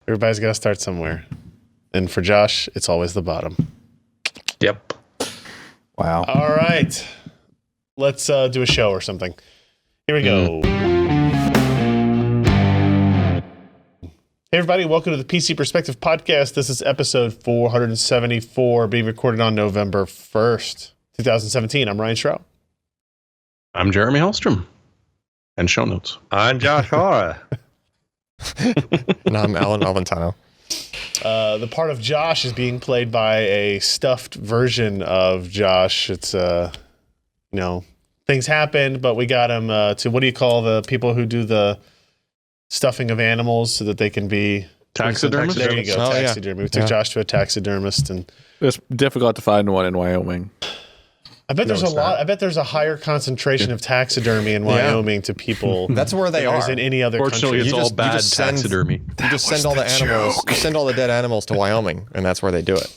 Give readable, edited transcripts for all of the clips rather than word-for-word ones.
Everybody's got to start somewhere. And for Josh, it's always the bottom. Yep. Wow. All right. Let's do a show or something. Here we go. Hey, everybody. Welcome to the PC Perspective Podcast. This is episode 474, being recorded on November 1st, 2017. I'm Ryan Schrow. I'm Jeremy Hellstrom. And show notes. I'm Josh Hara. And I'm Alan Alventano. The part of Josh is being played by a stuffed version of Josh. It's, things happened, but we got him to, what do you call the people who do the stuffing of animals so that they can be... Taxidermist? There you go, taxidermy. Yeah. We took Josh to a taxidermist. And It's difficult to find one in Wyoming. I bet there's a it's lot. not. I bet there's a higher concentration of taxidermy in Wyoming to people. That's where they than there are. is in any other Fortunately, country. it's all bad just send- taxidermy. You just send all the animals. You send all the dead animals to Wyoming, and that's where they do it.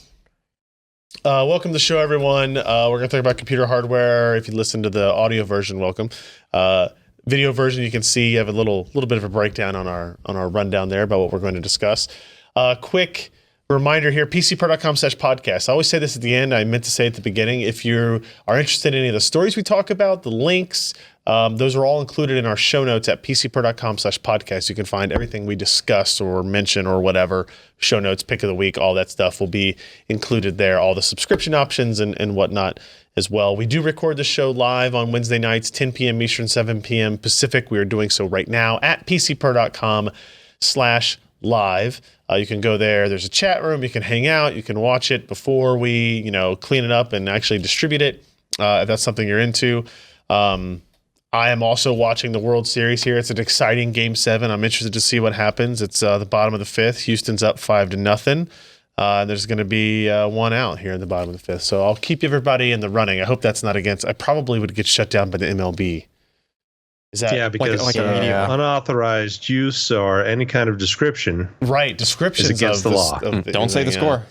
Welcome to the show, everyone. We're going to talk about computer hardware. If you listen to the audio version, welcome. Video version, you can see you have a little bit of a breakdown on our rundown there about what we're going to discuss. Quick reminder here, PCPer.com/podcast. I always say this at the end. I meant to say at the beginning. If you are interested in any of the stories we talk about, the links, those are all included in our show notes at PCPer.com/podcast. You can find everything we discuss or mention or whatever. Show notes, pick of the week, all that stuff will be included there. All the subscription options and whatnot as well. We do record the show live on Wednesday nights, 10 p.m. Eastern, 7 p.m. Pacific. We are doing so right now at PCPer.com/live. You can go there. There's a chat room. You can hang out. You can watch it before we, clean it up and actually distribute it. If that's something you're into. I am also watching the World Series here. It's an exciting Game 7. I'm interested to see what happens. It's the bottom of the fifth. Houston's up 5-0. There's going to be one out here in the bottom of the fifth. So I'll keep everybody in the running. I hope that's not against. I probably would get shut down by the MLB. Is that because like a media? Unauthorized use or any kind of description right? Descriptions is against of the law. Don't say the score.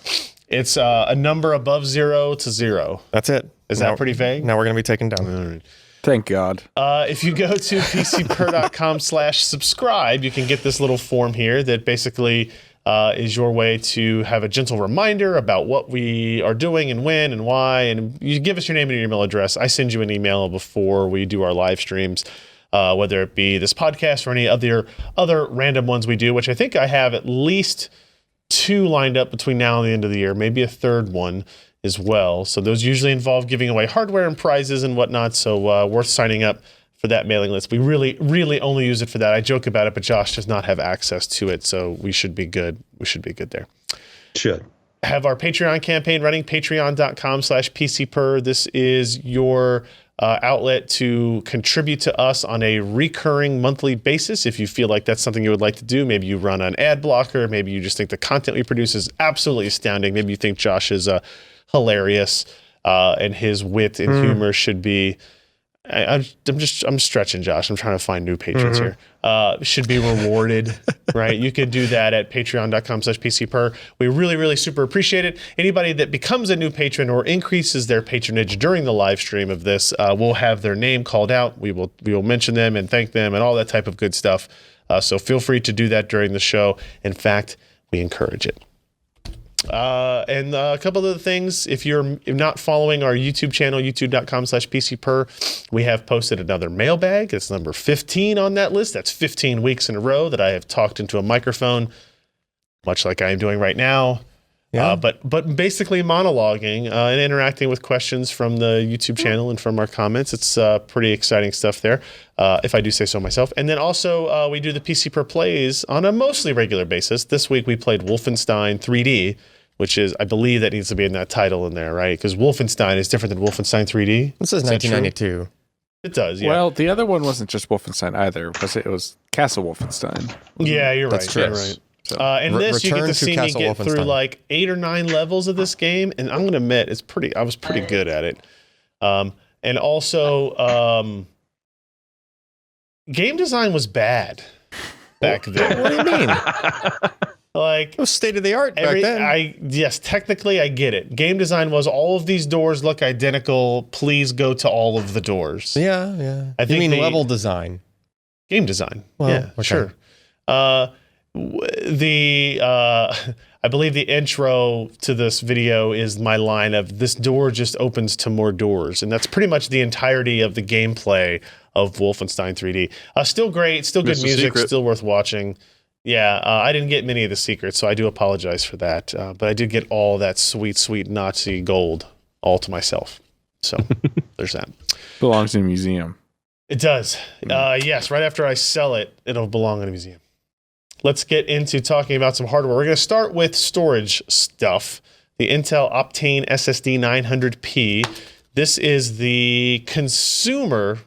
It's a number above 0 to 0. That's it. Is that pretty vague? Now we're going to be taken down. All right. Thank God. If you go to PCPer.com/subscribe, you can get this little form here that basically is your way to have a gentle reminder about what we are doing and when and why. And you give us your name and your email address. I send you an email before we do our live streams, whether it be this podcast or any other random ones we do, which I think I have at least 2 lined up between now and the end of the year, maybe a third one as well. So those usually involve giving away hardware and prizes and whatnot. So worth signing up for that mailing list. We really, really only use it for that. I joke about it, but Josh does not have access to it. So we should be good. We should be good there. should. Have our Patreon campaign running, patreon.com/PCPer. This is your outlet to contribute to us on a recurring monthly basis. If you feel like that's something you would like to do, maybe you run an ad blocker, maybe you just think the content we produce is absolutely astounding. Maybe you think Josh is hilarious and his wit and humor should be... I'm stretching, Josh. I'm trying to find new patrons here. Should be rewarded, right? You can do that at patreon.com/PCPer. We really, really super appreciate it. Anybody that becomes a new patron or increases their patronage during the live stream of this, we'll have their name called out. We will mention them and thank them and all that type of good stuff. So feel free to do that during the show. In fact, we encourage it. And a couple of the things, if you're not following our YouTube channel, youtube.com/PCPer, we have posted another mailbag. It's number 15 on that list. That's 15 weeks in a row that I have talked into a microphone, much like I am doing right now. Yeah. But basically monologuing and interacting with questions from the YouTube channel and from our comments. It's pretty exciting stuff there, if I do say so myself. And then also we do the PCPer plays on a mostly regular basis. This week we played Wolfenstein 3D, which is, I believe that needs to be in that title in there, right? Because Wolfenstein is different than Wolfenstein 3D. This is 1992. It does, yeah. Well, the other one wasn't just Wolfenstein either, because it was Castle Wolfenstein. Yeah, you're right. That's true. You're right. And this, you get Return to to see me Castle get through Wolfenstein. like 8 or 9 levels of this game, and I'm going to admit, I was pretty good at it. And also, game design was bad back then. What do you mean? Like, It was state of the art back then. yes, technically I get it. Game design was all of these doors look identical. Please go to all of the doors. Yeah. I think you mean they- level design? Game design. Well, yeah, okay. sure. I believe the intro to this video is my line of "this door just opens to more doors," and that's pretty much the entirety of the gameplay of Wolfenstein 3D. Still great, still good music, still worth watching. Yeah, I didn't get many of the secrets, so I do apologize for that. But I did get all that sweet, sweet Nazi gold all to myself. So there's that. Belongs in a museum. It does. Yes, right after I sell it, it'll belong in a museum. Let's get into talking about some hardware. We're going to start with storage stuff. The Intel Optane SSD 900p. This is the consumer.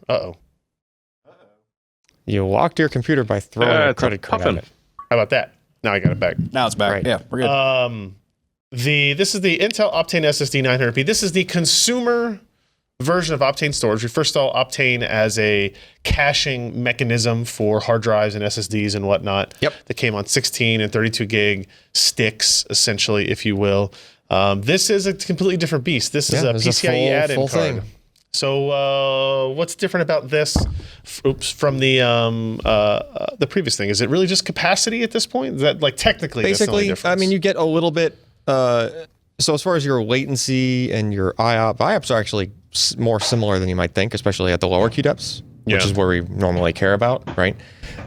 You locked your computer by throwing a credit card at it. How about that? Now I got it back. Now it's back. Right. Yeah, we're good. This is the Intel Optane SSD 900p. This is the consumer version of Optane storage. We first saw Optane as a caching mechanism for hard drives and SSDs and whatnot. Yep. That came on 16 and 32 gig sticks, essentially, if you will. This is a completely different beast. This is a PCIe add-in card. Thing. So what's different about this from the previous thing? Is it really just capacity at this point? Is that like technically basically, that's the only difference? I mean, you get a little bit. So as far as your latency and your IOPS are actually more similar than you might think, especially at the lower Q depths, which is where we normally care about, right?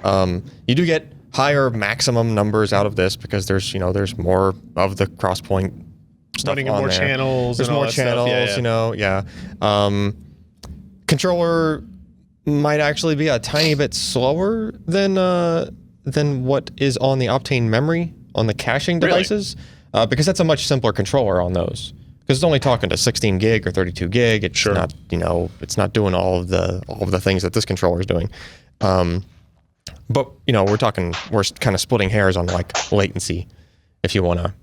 You do get higher maximum numbers out of this because there's more of the cross-point stuff running in on more there. channels. There's and all more that stuff. channels, controller might actually be a tiny bit slower than what is on the Optane memory on the caching devices, because that's a much simpler controller on those. Because it's only talking to 16 gig or 32 gig. It's not, it's not doing all of the things that this controller is doing. But we're kind of splitting hairs on like latency, if you want to,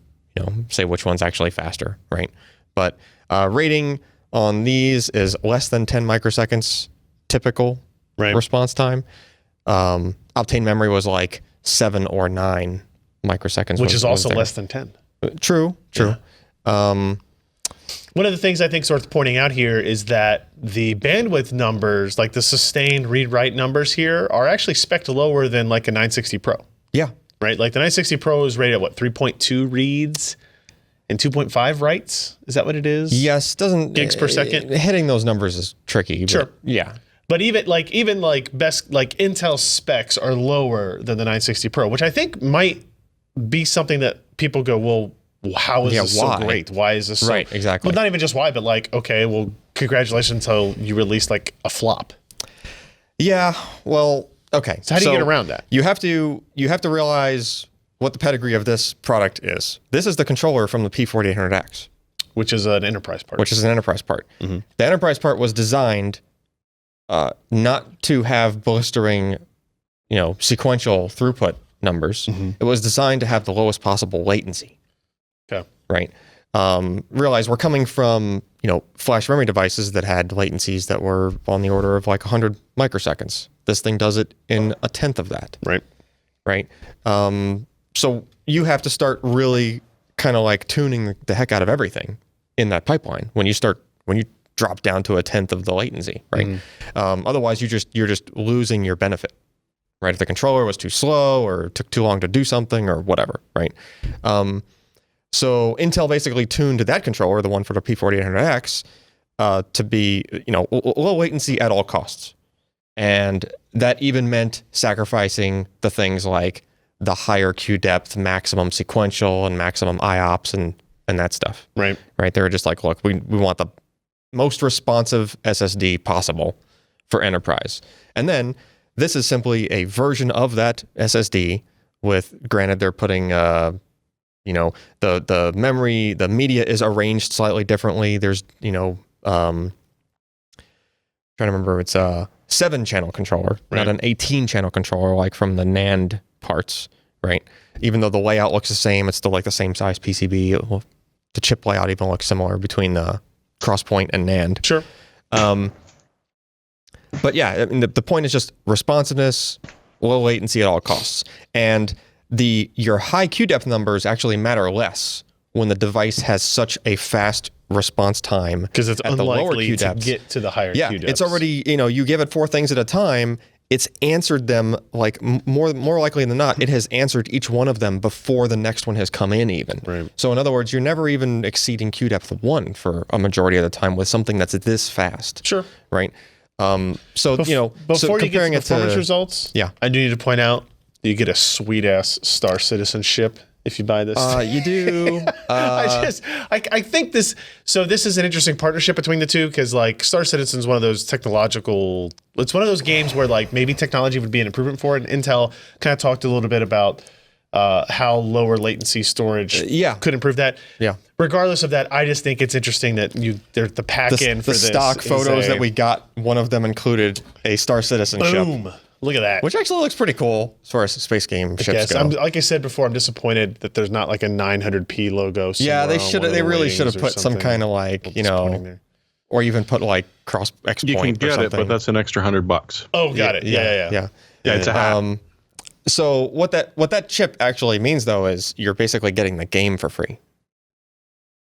say which one's actually faster, right? But rating on these is less than 10 microseconds typical response time. Optane memory was like 7 or 9 microseconds, which is also less than 10. True. Yeah. One of the things I think is worth pointing out here is that the bandwidth numbers, like the sustained read-write numbers here, are actually spec'd lower than like a 960 Pro. Yeah. Right? Like the 960 Pro is rated at 3.2 reads and 2.5 writes? Is that what it is? Yes. Gigs per second? Hitting those numbers is tricky. Sure. Yeah. But even Intel specs are lower than the 960 Pro, which I think might be something that people go, well, how is this so great? Why is this so... Right, exactly. Well, not even just why, but like, okay, well, congratulations until you release like a flop. Yeah, well, okay. So how do you get around that? You have to realize what the pedigree of this product is. This is the controller from the P4800X. Which is an enterprise part. Mm-hmm. The enterprise part was designed not to have blistering, sequential throughput numbers. Mm-hmm. It was designed to have the lowest possible latency. Okay. Right. Realize we're coming from, flash memory devices that had latencies that were on the order of like 100 microseconds. This thing does it in a tenth of that. Right. So you have to start really kind of like tuning the heck out of everything in that pipeline when you drop down to a tenth of the latency, right? Mm-hmm. Otherwise you're just losing your benefit, right? If the controller was too slow or took too long to do something or whatever, right? So Intel basically tuned that controller, the one for the P4800X, to be, low latency at all costs. And that even meant sacrificing the things like the higher Q depth, maximum sequential, and maximum IOPS and that stuff. Right. They were just like, look, we want the most responsive SSD possible for enterprise. And then this is simply a version of that SSD with, granted, they're putting, the memory, the media is arranged slightly differently. There's, trying to remember, it's a 7-channel controller, not an 18-channel controller like from the NAND parts, right? Even though the layout looks the same, it's still like the same size PCB. The chip layout even looks similar between the Crosspoint and NAND. Sure. But yeah, I mean, the point is just responsiveness, low latency at all costs. And your high Q depth numbers actually matter less when the device has such a fast response time. Because it's at the lower unlikely Q to depths. get to the higher Q depths. It's already, you give it 4 things at a time. it's answered them like more likely than not, it has answered each one of them before the next one has come in even. Right. So in other words, you're never even exceeding queue depth 1 for a majority of the time with something that's this fast. Sure. Right. So, before you get to performance results, yeah, I do need to point out you get a sweet ass Star Citizenship if you buy this. You do. I think this. So this is an interesting partnership between the two because like Star Citizen is one of those technological. It's one of those games where like maybe technology would be an improvement for it. And Intel kind of talked a little bit about how lower latency storage could improve that. Yeah. Regardless of that, I just think it's interesting that the pack-in for the this stock photos that we got. One of them included a Star Citizen ship. Boom. Look at that. Which actually looks pretty cool as far as space game ships go. Like I said before, I'm disappointed that there's not like a 900p logo. Yeah, they really should have put some kind of like, or even put like cross XPoint. You can get or something. it, but that's an extra $100. Oh, got it. Yeah. It's a hat. So what that chip actually means though is you're basically getting the game for free.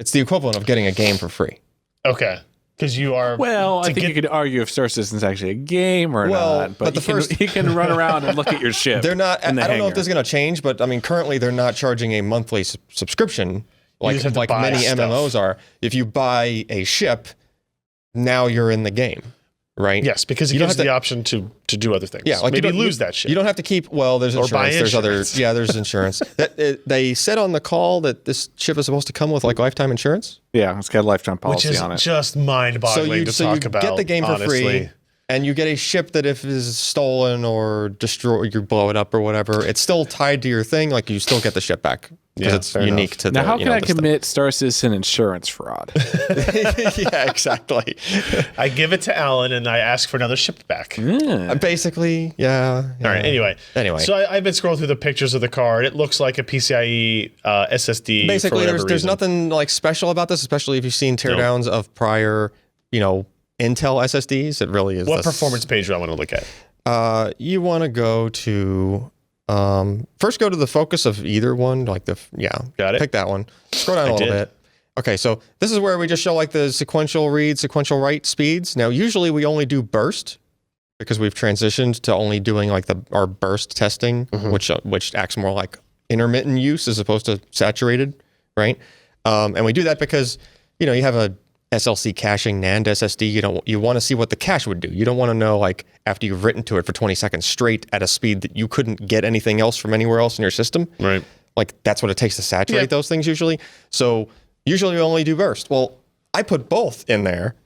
It's the equivalent of getting a game for free. Okay. Because you are. Well, I think you could argue if Star Citizen's actually a game or not. But you can run around and look at your ship. They're not. I don't know if this is going to change, but I mean, currently they're not charging a monthly subscription like many MMOs are. If you buy a ship, now you're in the game. Right. Yes, because it gives the option to do other things. Yeah, like maybe lose that shit. You don't have to keep. Well, there's insurance. There's insurance. there's insurance. They said on the call that this ship is supposed to come with like lifetime insurance. Yeah, it's got a lifetime policy on it. Which is just mind-boggling to talk about. So you get the game for honestly. free, and you get a ship that if is stolen or destroyed, you blow it up or whatever. It's still tied to your thing. Like you still get the ship back. Because it's unique to the. Now, how can I commit Star Citizen insurance fraud? Yeah, exactly. I give it to Allyn and I ask for another ship back. Basically, yeah. All right. Anyway. So I've been scrolling through the pictures of the card. It looks like a PCIe SSD. Basically, there's nothing like special about this, especially if you've seen teardowns of prior, Intel SSDs. It really is. What performance page do I want to look at? You want to go to. First go to the focus of either one, like got it. Pick that one. Scroll down a little bit. Okay, so this is where we just show like the sequential read, sequential write speeds. Now, usually we only do burst because we've transitioned to only doing like our burst testing, which acts more like intermittent use as opposed to saturated, right? And we do that because you have a SLC caching NAND SSD. You want to see what the cache would do. You don't want to know like after you've written to it for 20 seconds straight at a speed that you couldn't get anything else from anywhere else in your system. Right. Like that's what it takes to saturate those things usually. So usually we only do burst. Well, I put both in there.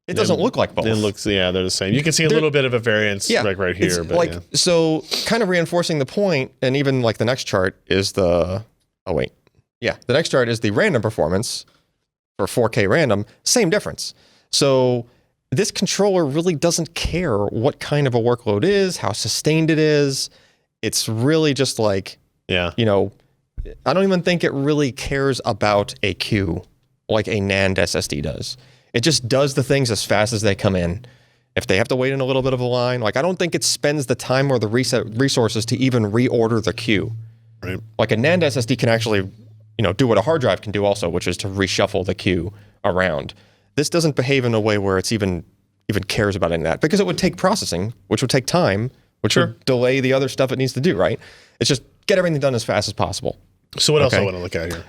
It doesn't look like both. It looks, they're the same. You can see a little bit of a variance like right here. But so kind of reinforcing the point, and even like the next chart is the next chart is the random performance. For 4K random, same difference. So this controller really doesn't care what kind of a workload is, how sustained it is. It's really just like, I don't even think it really cares about a queue like a NAND SSD does. It just does the things as fast as they come in. If they have to wait in a little bit of a line, like I don't think it spends the time or the resources to even reorder the queue. Right. Like a NAND SSD can actually do what a hard drive can do also, which is to reshuffle the queue around. This doesn't behave in a way where it's even cares about any of that because it would take processing, which would take time, which would delay the other stuff it needs to do, right? It's just get everything done as fast as possible. So what else I want to look at here?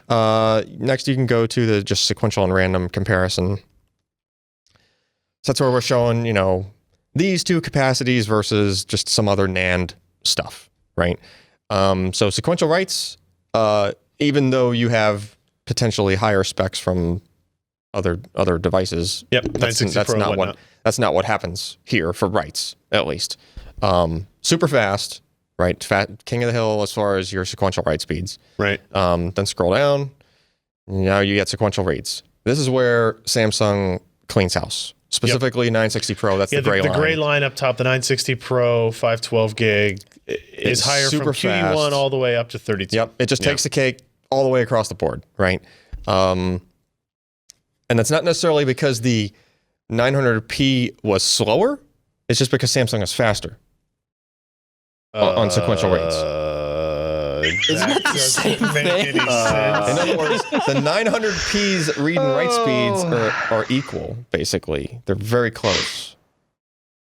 Next, you can go to the just sequential and random comparison. So that's where we're showing, these two capacities versus just some other NAND stuff, right? So sequential writes, even though you have potentially higher specs from other devices, that's not what happens here for writes, at least. Super fast, right? King of the hill as far as your sequential write speeds. Right. Then scroll down. Now you get sequential reads. This is where Samsung cleans house. Specifically 960 Pro, that's the gray line. The gray line up top, the 960 Pro 512 gig is higher from QE1 all the way up to 32. Yep, it just takes the cake all the way across the board, right? And that's not necessarily because the 900p was slower. It's just because Samsung is faster on sequential rates. Isn't that the same thing? In other words, the 900p's read and write speeds are equal, basically. They're very close.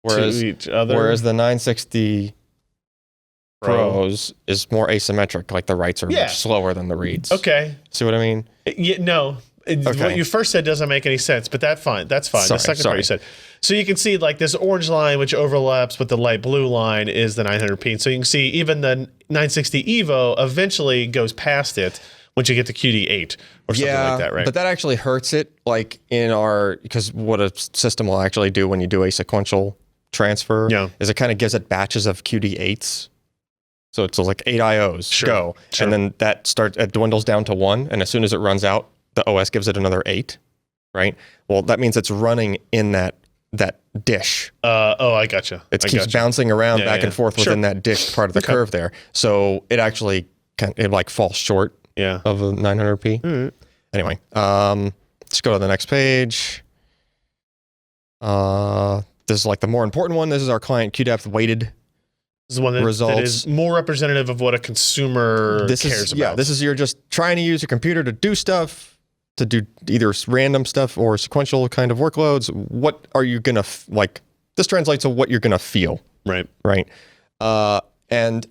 Whereas, to each other. Whereas the 960 Pros is more asymmetric. Like the writes are much slower than the reads. Okay. See what I mean? Yeah, no. What you first said doesn't make any sense, but that's fine. That's fine. The second part you said. So you can see like this orange line, which overlaps with the light blue line, is the 900p. And so you can see even the 960 Evo eventually goes past it once you get to QD8 or something like that, right? But that actually hurts it, like because what a system will actually do when you do a sequential transfer is it kind of gives it batches of QD8s. So it's like 8 IOs go, and then it dwindles down to 1, and as soon as it runs out, the OS gives it another 8, right? Well, that means it's running in that dish. I gotcha. It keeps bouncing around back and forth within that dish part of the curve there. So it actually falls short of a 900p. Mm-hmm. Anyway, let's go to the next page. This is like the more important one. This is our client QDepth weighted. This is one that is more representative of what a consumer cares about. Yeah, this is you're just trying to use your computer to do stuff, to do either random stuff or sequential kind of workloads. What are you going to, this translates to what you're going to feel. Right. Right. And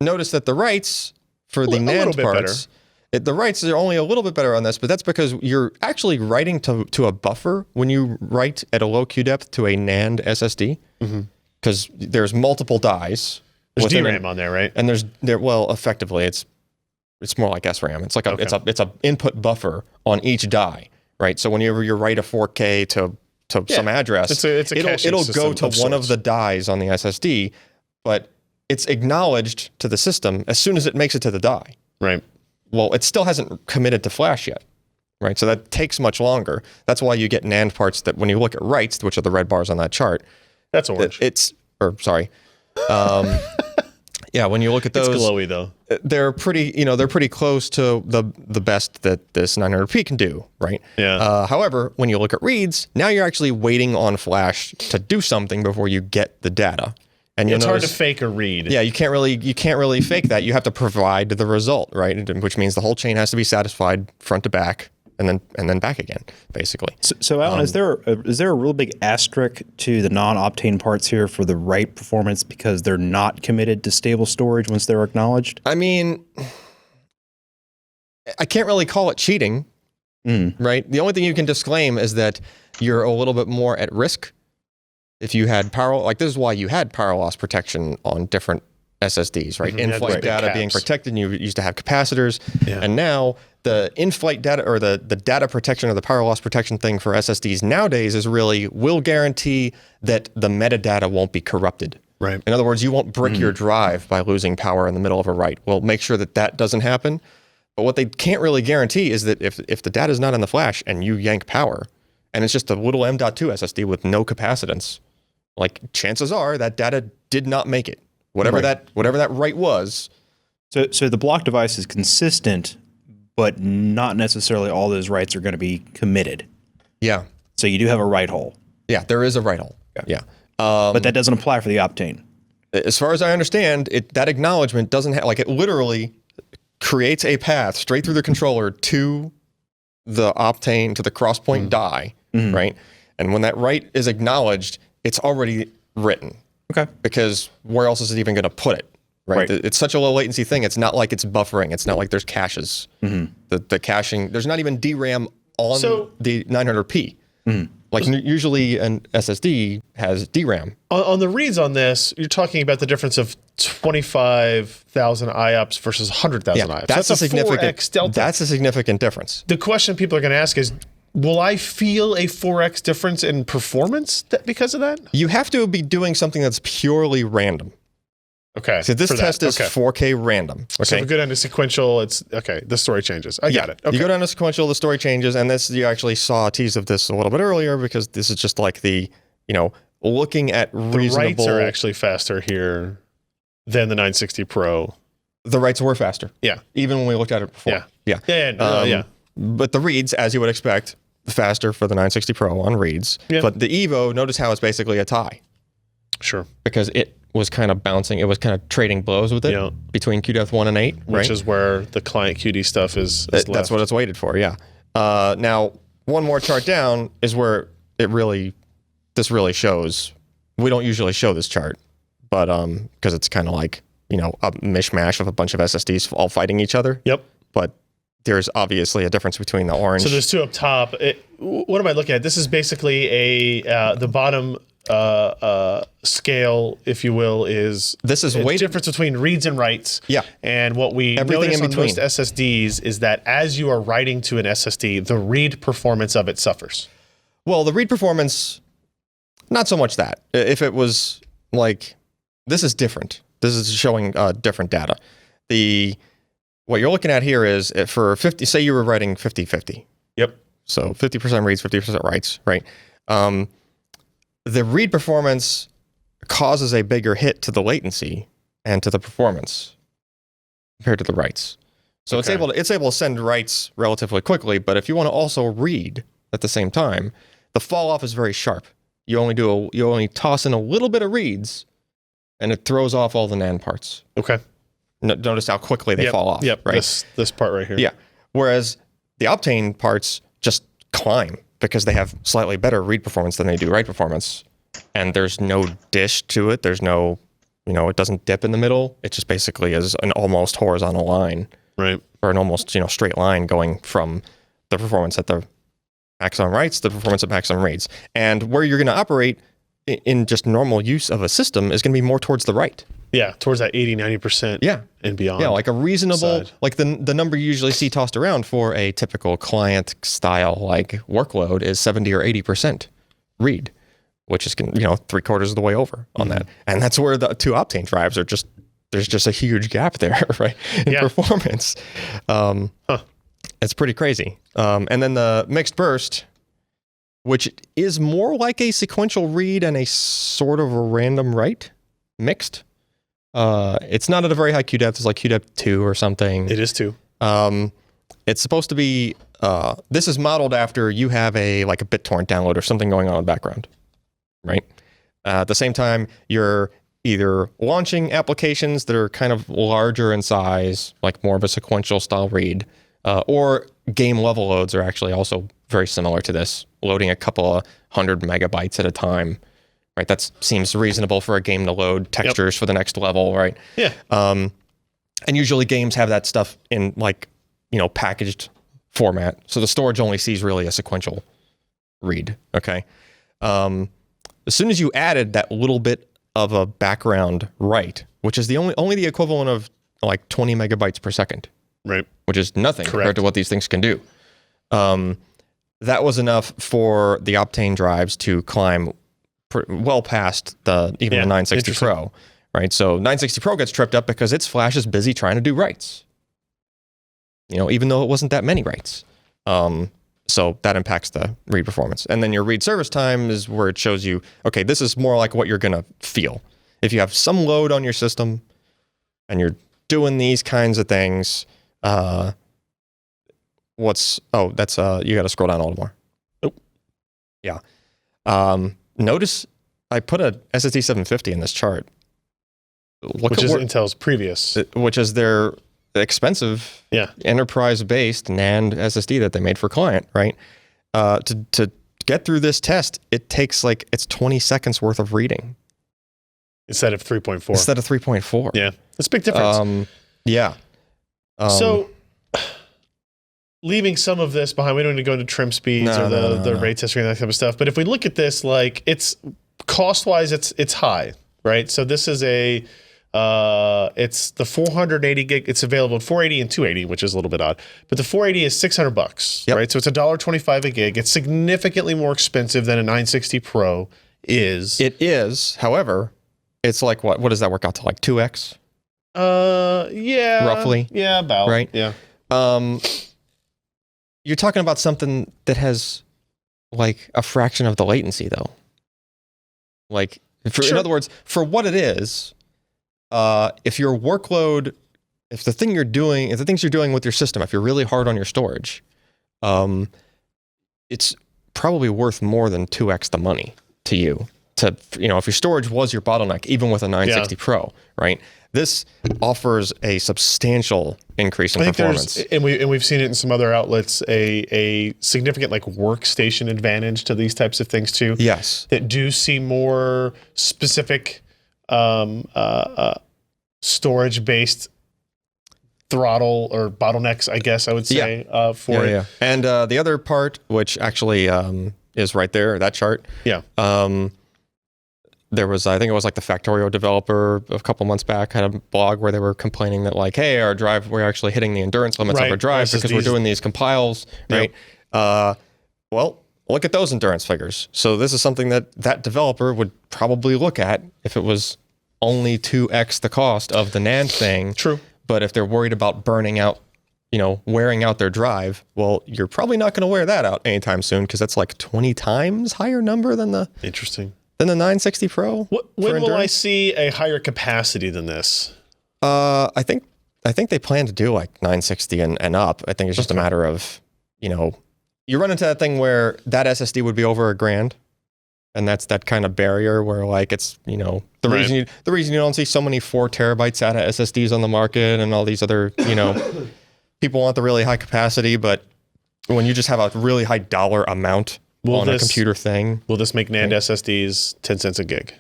notice that the writes for the NAND parts, the writes are only a little bit better on this, but that's because you're actually writing to a buffer when you write at a low Q depth to a NAND SSD. Mm-hmm. Because there's multiple dies. There's DRAM on there, right? And effectively, it's more like SRAM. It's like it's a input buffer on each die, right? So whenever you write a 4K to some address, it'll go to one of the dies on the SSD, but it's acknowledged to the system as soon as it makes it to the die. Right. Well, it still hasn't committed to flash yet, right? So that takes much longer. That's why you get NAND parts that when you look at writes, which are the red bars on that chart. That's orange. When you look at those, it's glowy though. They're pretty close to the best that this 900p can do, right? Yeah. However, when you look at reads, now you're actually waiting on flash to do something before you get the data. And it's hard to fake a read. Yeah, you can't really fake that. You have to provide the result, right? Which means the whole chain has to be satisfied front to back. And then back again, basically. So Allyn, is there a real big asterisk to the non-Optane parts here for the write performance because they're not committed to stable storage once they're acknowledged? I mean, I can't really call it cheating, right? The only thing you can disclaim is that you're a little bit more at risk if you had power. This is why you had power loss protection on different SSDs, right? Mm-hmm. In-flight data being protected, and you used to have capacitors, and now the in-flight data or the data protection or the power loss protection thing for SSDs nowadays will guarantee that the metadata won't be corrupted. Right. In other words, you won't brick your drive by losing power in the middle of a write. We'll make sure that doesn't happen. But what they can't really guarantee is that if the data is not in the flash and you yank power, and it's just a little M.2 SSD with no capacitance, chances are that data did not make it. Whatever that write was. So the block device is consistent, but not necessarily all those writes are going to be committed. Yeah. So you do have a write hole. Yeah, there is a write hole. Yeah. But that doesn't apply for the Optane. As far as I understand, that acknowledgement doesn't have, it literally creates a path straight through the controller to the Optane, to the crosspoint die, right? And when that write is acknowledged, it's already written. Okay. Because where else is it even going to put it? Right. It's such a low latency thing. It's not like it's buffering. It's not like there's caches. The caching, there's not even DRAM on the 900p. Usually an SSD has DRAM. On the reads on this, you're talking about the difference of 25,000 IOPS versus 100,000 IOPS. That's a significant 4x delta. That's a significant difference. The question people are going to ask is, will I feel a 4x difference in performance because of that? You have to be doing something that's purely random. Okay. So this test is 4K random. Okay. So if we go down to sequential, it's okay. The story changes. I got it. Okay. You go down to sequential, the story changes, and you actually saw a tease of this a little bit earlier because this is just like looking at reasonable. The writes are actually faster here than the 960 Pro. The writes were faster. Yeah. Even when we looked at it before. Yeah. Yeah. But the reads, as you would expect, faster for the 960 Pro on reads. Yeah. But the Evo, notice how it's basically a tie. Sure. Because it was kind of bouncing. It was kind of trading blows with it between QDepth 1 and 8. Which is where the client QD stuff is that's what it's waited for, yeah. Now, one more chart down is where this really shows we don't usually show this chart, but because it's kind of like, a mishmash of a bunch of SSDs all fighting each other. Yep. But there's obviously a difference between the orange. So there's two up top. What am I looking at? This is basically the bottom scale, if you will, is difference between reads and writes. Yeah. And what we notice on most SSDs is that as you are writing to an SSD, the read performance of it suffers. Well, the read performance, not so much that. If it was like, this is different. This is showing different data. What you're looking at here is for 50, say you were writing 50-50. Yep. So 50% reads, 50% writes, right? The read performance causes a bigger hit to the latency and to the performance compared to the writes. So it's able to send writes relatively quickly, but if you want to also read at the same time, the fall off is very sharp. You only toss in a little bit of reads, and it throws off all the NAND parts. Okay. Notice how quickly they fall off. Yep. Right. This part right here. Yeah. Whereas the Optane parts just climb because they have slightly better read performance than they do write performance, and there's no dish to it. There's no, it doesn't dip in the middle. It just basically is an almost horizontal line, right, or an almost straight line going from the performance at the maximum writes to the performance at maximum reads. And where you're going to operate in just normal use of a system is going to be more towards the right. Yeah, towards that 80-90% and beyond. Yeah, like a reasonable, like the number you usually see tossed around for a typical client style like workload is 70 or 80% read, which is 3/4 of the way over on that. And that's where the two Optane drives are there's just a huge gap there, right, in performance. It's pretty crazy. And then the mixed burst, which is more like a sequential read and a sort of a random write mixed. It's not at a very high QDepth. It's like QDepth 2 or something. It is 2. It's supposed to be, this is modeled after you have a BitTorrent download or something going on in the background, right? At the same time, you're either launching applications that are kind of larger in size, like more of a sequential style read, or game level loads are actually also very similar to this, loading a couple of 100 megabytes at a time. Right, that seems reasonable for a game to load textures for the next level, right? Yeah. And usually games have that stuff in packaged format, so the storage only sees really a sequential read. Okay. As soon as you added that little bit of a background write, which is the only the equivalent of like 20 megabytes per second, right? Which is nothing compared to what these things can do. That was enough for the Optane drives to climb well past the 960 Pro, right? So 960 Pro gets tripped up because its flash is busy trying to do writes. Even though it wasn't that many writes. So that impacts the read performance. And then your read service time is where it shows you, okay, this is more like what you're going to feel. If you have some load on your system and you're doing these kinds of things, you got to scroll down a little more. Oh. Yeah. Notice I put a SSD 750 in this chart. Which is Intel's previous. Which is their expensive enterprise-based NAND SSD that they made for client, right? To get through this test, it takes it's 20 seconds worth of reading. Instead of 3.4. Instead of 3.4. Yeah. That's a big difference. So leaving some of this behind, we don't need to go into trim speeds or the ray tracing and that type of stuff. But if we look at this, it's cost-wise, it's high, right? So this is it's the 480 gig. It's available at 480 and 280, which is a little bit odd. But the 480 is $600, right? So it's $1.25 a gig. It's significantly more expensive than a 960 Pro is. It is. However, it's like what does that work out to? Like 2x? Yeah. Roughly. Yeah, about. Right? Yeah. You're talking about something that has a fraction of the latency, though. In other words, for what it is, if your workload, if the things you're doing with your system, if you're really hard on your storage, it's probably worth more than 2x the money to you. If your storage was your bottleneck, even with a 960 Pro, right? This offers a substantial increase in performance. And we've seen it in some other outlets, a significant like workstation advantage to these types of things too. Yes. That do see more specific storage-based throttle or bottlenecks, I guess I would say, for it. Yeah. And the other part, which actually is right there, that chart. Yeah. There was, I think it was like the Factorio developer a couple months back had a blog where they were complaining that like, hey, our drive, we're actually hitting the endurance limits of our drive because we're doing these compiles, right? Well, look at those endurance figures. So this is something that developer would probably look at if it was only 2x the cost of the NAND thing. True. But if they're worried about burning out, wearing out their drive, well, you're probably not going to wear that out anytime soon because that's like 20 times higher number than the... Interesting. Than the 960 Pro. When will I see a higher capacity than this? I think they plan to do like 960 and up. I think it's just a matter of, you run into that thing where that SSD would be over $1,000, and that's that kind of barrier where like it's the reason you don't see so many 4 terabyte SATA SSDs on the market and all these other people want the really high capacity, but when you just have a really high dollar amount on a computer thing. Will this make NAND SSDs 10 cents a gig?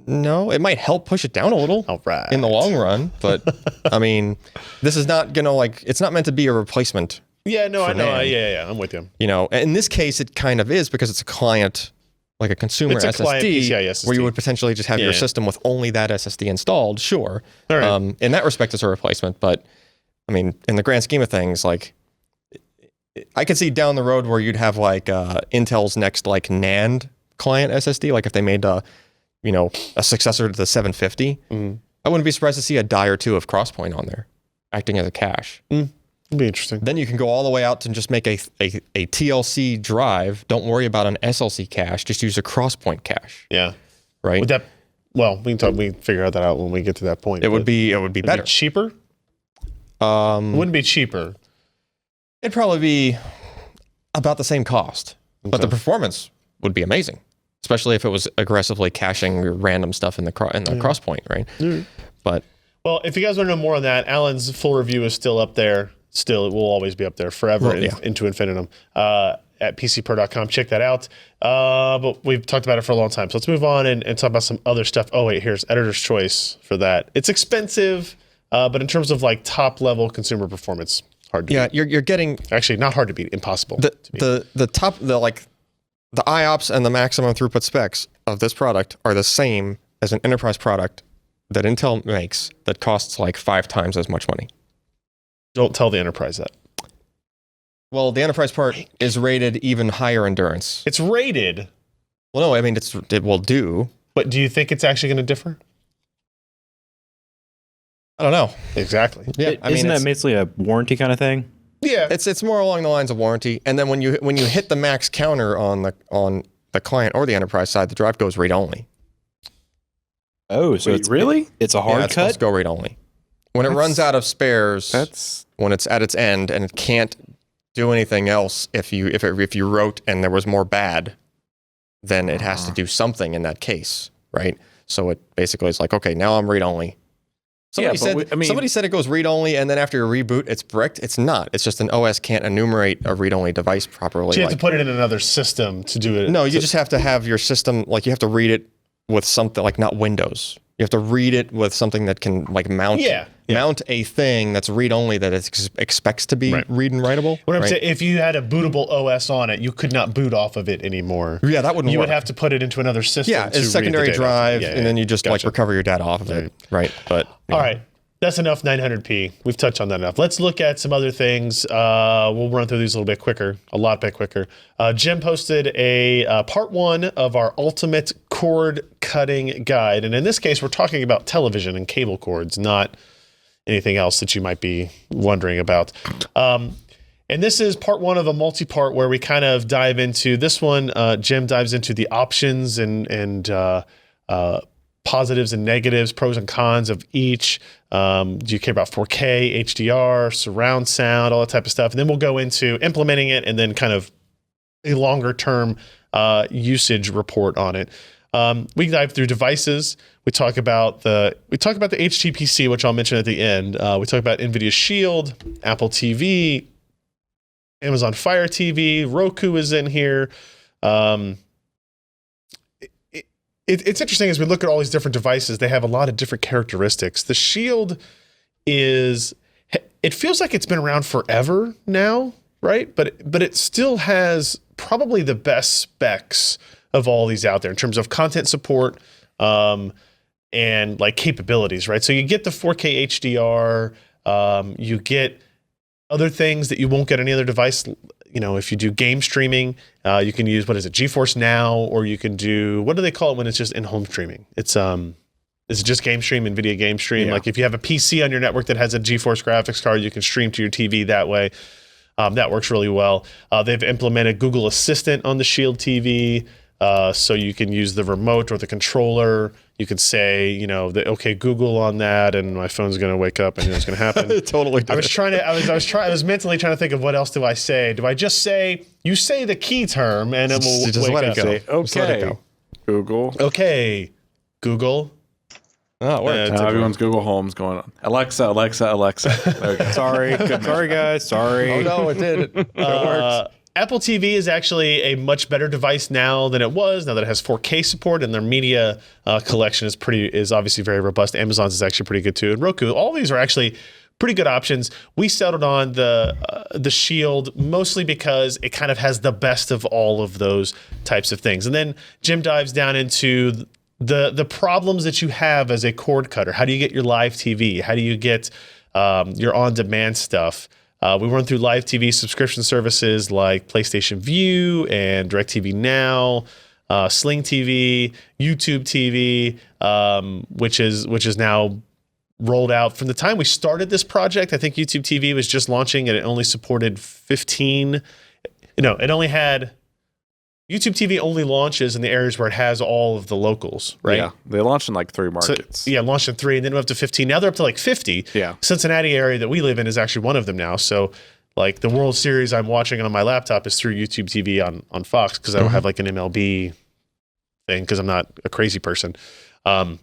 No, it might help push it down a little in the long run. But, I mean, this is not going to, it's not meant to be a replacement. Yeah, no, I know. Yeah, I'm with you. In this case, it kind of is because it's a client, like a consumer SSD, client PCI SSD, where you would potentially just have your system with only that SSD installed. Sure. All right. In that respect, it's a replacement. But, I mean, in the grand scheme of things, I could see down the road where you'd have Intel's next NAND client SSD, like if they made a successor to the 750. I wouldn't be surprised to see a die or two of Crosspoint on there, acting as a cache. It'd be interesting. Then you can go all the way out to just make a TLC drive. Don't worry about an SLC cache. Just use a Crosspoint cache. Yeah. Right. Would that? Well, we can figure that out when we get to that point. It would be better. Cheaper. It wouldn't be cheaper. It'd probably be about the same cost, but the performance would be amazing, especially if it was aggressively caching random stuff in the Crosspoint, right? But if you guys want to know more on that, Allyn's full review is still up there. Still, it will always be up there forever into infinitum at PCPer.com. Check that out. But we've talked about it for a long time, so let's move on and talk about some other stuff. Oh wait, here's editor's choice for that. It's expensive, but in terms of top level consumer performance. Hard to beat. You're getting actually not hard to beat, impossible. The IOPS and the maximum throughput specs of this product are the same as an enterprise product that Intel makes that costs 5 times as much money. Don't tell the enterprise that. Well, the enterprise part is rated even higher endurance. It's rated. Well, no, I mean it will do. But do you think it's actually going to differ? I don't know. Exactly. Yeah, isn't that basically a warranty kind of thing? Yeah, it's more along the lines of warranty. And then when you hit the max counter on the client or the enterprise side, the drive goes read only. Oh, so it's really it's a hard cut. It's supposed to go read only. When it runs out of spares, when it's at its end and it can't do anything else, if you wrote and there was more bad, then it has to do something in that case, right? So it basically is okay, now I'm read only. Somebody said it goes read-only, and then after you reboot, it's bricked. It's not. It's just an OS can't enumerate a read-only device properly. So you have to put it in another system to do it. No, you just have to have your system, you have to read it with something, not Windows. You have to read it with something that can, mount a thing that's read-only that it expects to be read and writable. What I'm saying, if you had a bootable OS on it, you could not boot off of it anymore. Yeah, that wouldn't work. You would have to put it into another system. Yeah, it's a secondary drive, and then you just recover your data off of it. Right. But all right. That's enough 900p. We've touched on that enough. Let's look at some other things. We'll run through these a lot bit quicker. Jim posted a part 1 of our ultimate cord cutting guide. And in this case, we're talking about television and cable cords, not anything else that you might be wondering about. And this is part 1 of a multi-part where we kind of dive into this one. Jim dives into the options and positives and negatives, pros and cons of each. Do you care about 4K, HDR, surround sound, all that type of stuff? And then we'll go into implementing it and then kind of a longer term usage report on it. We dive through devices. We talk about the HTPC, which I'll mention at the end. We talk about NVIDIA Shield, Apple TV, Amazon Fire TV, Roku is in here. It's interesting as we look at all these different devices, they have a lot of different characteristics. The Shield it feels like it's been around forever now, right? But it still has probably the best specs of all these out there in terms of content support and like capabilities, right? So you get the 4K HDR, you get other things that you won't get on any other device. You know, if you do game streaming, you can use, GeForce Now, or you can do, what do they call it when it's just in-home streaming? It's is it just Game Stream, NVIDIA Game Stream? Yeah. Like if you have a PC on your network that has a GeForce graphics card, you can stream to your TV that way. That works really well. They've implemented Google Assistant on the Shield TV, so you can use the remote or the controller. You could say, okay, Google on that, and my phone's going to wake up and it's going to happen. It totally did. I was mentally trying to think of what else do I say. Do I just say, you say the key term and it will just wake let up? it go. Say, okay, just let it go. Google. Okay, Google. Oh, it worked. Everyone's Google Home's going on. Alexa. There we go. Sorry, guys. Sorry. Oh no, it did. It worked. Apple TV is actually a much better device now than it was. Now that it has 4K support, and their media collection is obviously very robust. Amazon's is actually pretty good too, and Roku. All these are actually pretty good options. We settled on the Shield mostly because it kind of has the best of all of those types of things. And then Jim dives down into the problems that you have as a cord cutter. How do you get your live TV? How do you get your on-demand stuff? We run through live TV subscription services like PlayStation Vue and DirecTV Now, Sling TV, YouTube TV, which is now rolled out. From the time we started this project, I think YouTube TV was just launching and it only supported 15. It only had... YouTube TV only launches in the areas where it has all of the locals, right? Yeah, they launched in like 3 markets. So, launched in 3, and then went up to 15. Now they're up to like 50. Yeah. Cincinnati area that we live in is actually one of them now. So like the World Series I'm watching on my laptop is through YouTube TV on Fox because I don't have like an MLB thing because I'm not a crazy person. So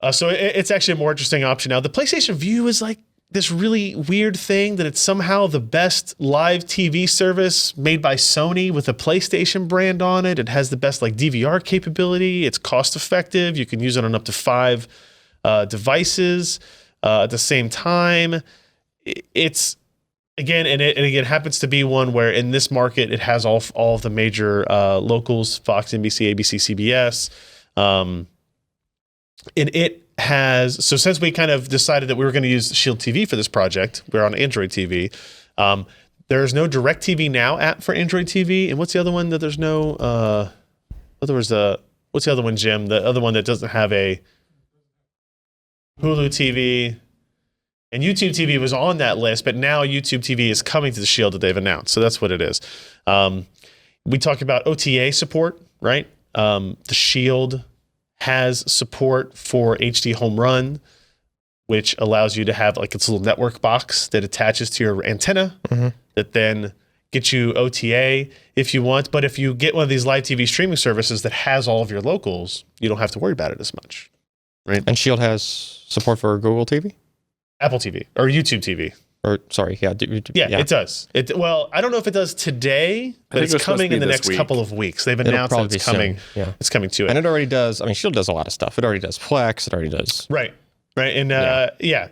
it's actually a more interesting option now. The PlayStation Vue is like this really weird thing that it's somehow the best live TV service made by Sony with a PlayStation brand on it. It has the best like DVR capability. It's cost effective. You can use it on up to 5 devices at the same time. It's again, and it happens to be one where in this market it has all of the major locals: Fox, NBC, ABC, CBS. And it has, so since we kind of decided that we were going to use Shield TV for this project, we're on Android TV. There's no DirecTV Now app for Android TV. And what's the other one that there's no, what's the other one, Jim? The other one that doesn't have a Hulu TV. And YouTube TV was on that list, but now YouTube TV is coming to the Shield that they've announced. So that's what it is. We talk about OTA support, right? The Shield has support for HD Home Run, which allows you to have like its little network box that attaches to your antenna that then gets you OTA if you want. But if you get one of these live TV streaming services that has all of your locals, you don't have to worry about it as much, right? And Shield has support for Google TV? Apple TV or YouTube TV. Or sorry, yeah, it does. Well, I don't know if it does today, but it's coming in the next couple of weeks. They've announced that it's coming. Yeah. It's coming to it, and it already does. I mean, Shield does a lot of stuff. It already does Plex. It already does right, and